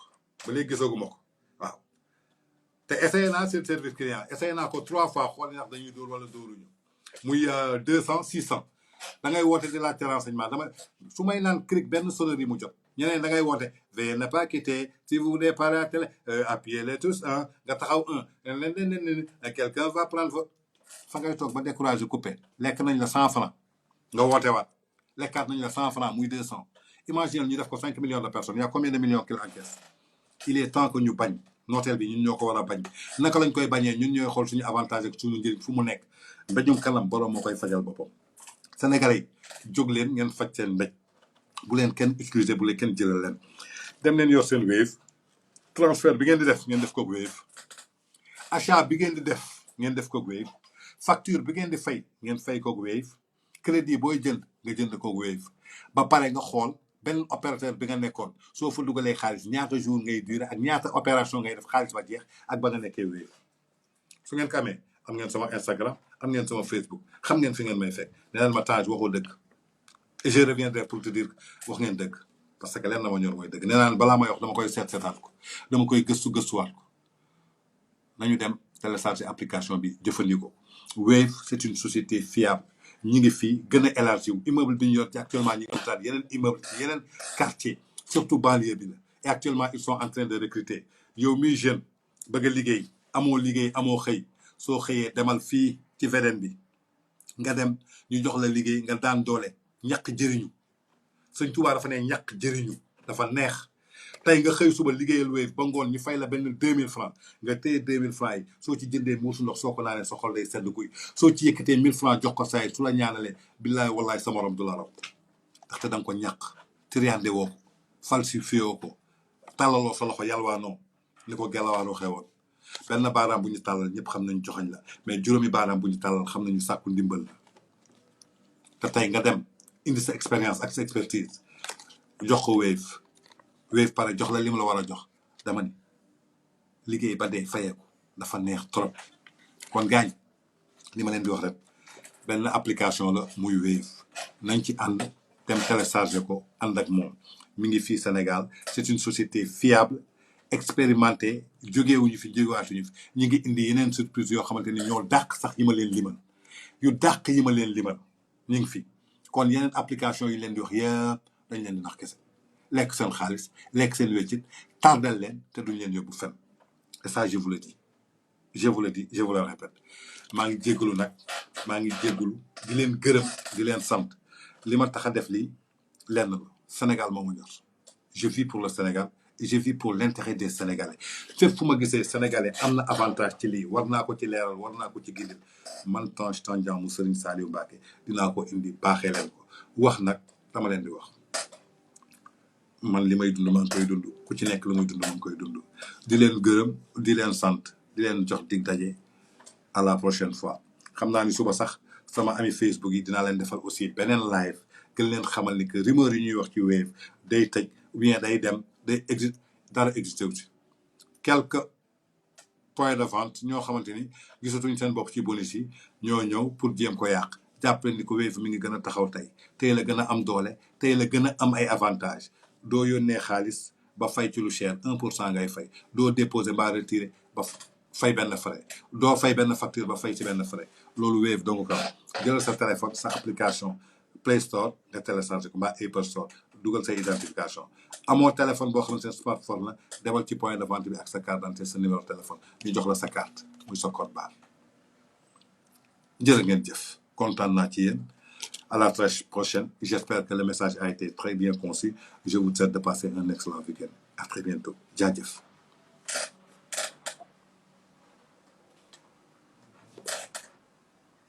ba léegi gisaguma ko waaw te essayé naa seen service client essayé naa ko 3 fois xool ndax dañuy dóor wala dóoruñu muy 200 600 da ngay woote di laajte renseignement dama su may naan cric benn sonnerie mu jot ñeneen da ngay woote veuillez ne pas quitter si vous voulez parler à la télé appuyez les tous nga taxaw len quelqu'un va prendre votre fa ngay toog ba découragé coupé lekk nañ la 100 francs nga woote waat lekkaat nañ la 100 francs muy 200 imagine ñu def ko 5 millions de personnes y a combien de millions qu'il encaisse il est temps que ñu bañ nooteel bi ñun ñoo ko war a bañ naka lañ koy bañee ñun ñooy xool suñu avantage ak suñu njëriñ fu mu nekk mbéjum kanam borom moo koy fajal boppam Sénégalais yi jóg leen ngeen faj seen mbéj bu leen kenn utiliser bu leen kenn jëlal leen dem leen yor seen Wave transfert bi ngeen di def ko Wave achat bi ngeen di def ngeen def ko Wave facture bi ngeen di fay ngeen fay ko Wave crédit booy jënd nga jënd ko Wave ba pare nga xool benn opérateur bi nga nekkoon soo fa dugalee xaalis ñaata jour ngay durer ak ñaata opération ngay def xaalis ba jeex ak ba nga nekkee Wave su ngeen ko amee am ngeen sama Instagram am ngeen sama Facebook xam ngeen fi ngeen may fekk nee naan ma Tange waxoo dëgg et je reviendrai pour te dire wax ngeen dëgg parce que leen na ma ñor mooy dëgg nee naan balaa may wax dama koy seetaat ko dama koy gëstuwaat ko nañu dem télécharger application bi jëfandikoo Wave c'est une société fiable ñi ngi fii gën a élargi wu immeuble bi ñu yor ci actuellement ñi ngi utaat yeneen immeuble ci yeneen quartier surtout banlieue bi la et actuellement ils sont en train de recruter yow miy jeune bëgg a liggéey amoo xëy soo xëyee demal fii ci VDN bi nga dem ñu jox la liggéey nga daan doole ñàkk jëriñu Sëñ Tuubaa dafa ne ñàkk jëriñu dafa neex tey nga xëy suba liggéeyal Wave ba ngoon ñu fay la benn 2000 francs nga téye 2000 francs yi soo ci jëndee muusu ndox soo ko naanee sa xol day sedd guy soo ci yëkkatee 1000 francs jox ko saay su la ñaanalee billaay wallaay sa morom du la raw ndaxte da nga ko ñàkk triande woo ko falsifié woo ko tàllaloo sa loxo yalwaanoo ni ko gelawaanoo xewoon benn baaraam bu ñu tàllal ñëpp xam nañu joxañ la mais juróomi baaraam bu ñu tàllal xam nañu sàkku ndimbal la te tey nga dem indi sa expérience ak sa expertise jox ko Wave pare jox la li mu la war a jox dama ni liggéey ba dee fayeeku dafa neex trop kon gaañ li ma leen di wax rek benn application la muy Wave nañ ci ànd dem télécharger ko ànd ak moom mi ngi fii Sénégal c'est une société fiable expérimentée jógeewuñu fi jógewaatuñu fi ñu ngi indi yeneen surprise yoo xamante ni ñoo dàq sax yi ma leen limal ñu ngi fi kon yeneen application yi leen di wax yëpp dañ leen di nax kese lekk seen xaalis lekk seen weccit tardel leen te duñ leen yóbbu fenn et ça je vous le dis je vous le répète maa ngi jéggalu di leen gërëm di leen sant li ma tax a def lii lenn la Sénégal moo ma ñor je vis pour le Sénégal et je vis pour l'intérêt des Sénégalais fépp fu ma gisee Sénégalais am na avantage ci lii war naa ko ci leeral war naa ko ci gindil man Tange Tandian mu Serigne Saliou Mbacké dinaa ko indi baaxee leen ko wax nag dama leen di wax man li may dund maa ngi koy dund ku ci nekk lu muy dund maa ngi koy dund di leen gërëm di leen sant di leen jox dig daje à la prochaine fois xam naa ni suba sax sama ami Facebook yi dinaa leen defal aussi beneen live gën leen xamal ni que rumeur yi ñuy wax ci Wave day tëj ou bien day dem day existe dara existé aussi quelques points de vente ñoo xamante ni gisatuñ seen bopp ci bonus yi ñoo ñëw pour jéem ko yàq jàppale ni ko Wave mi ngi gën a taxaw tey la gën a am doole tey la gën a am ay avantages doo yónnee xaalis ba fay ci lu cher 1% ngay fay doo déposer mbaa retirer ba fay benn frais doo fay benn facture ba fay ci benn frais loolu Wave donc ko jëlal sa téléphone sa application Play Store nga télécharge ko mbaa Apple Store dugal say identification amoo téléphone boo xam ne seen smartphone la demal ci point de vente bi ak sa carte d'identité sa numéro téléphone ñu jox la sa carte muy sa code barre jërë ngeen jëf kontaan naa ci yéen à la très prochaine j'espère que le message a été très bien conçu je vous souhaite de passer un excellent week-end à très bientôt jaajëf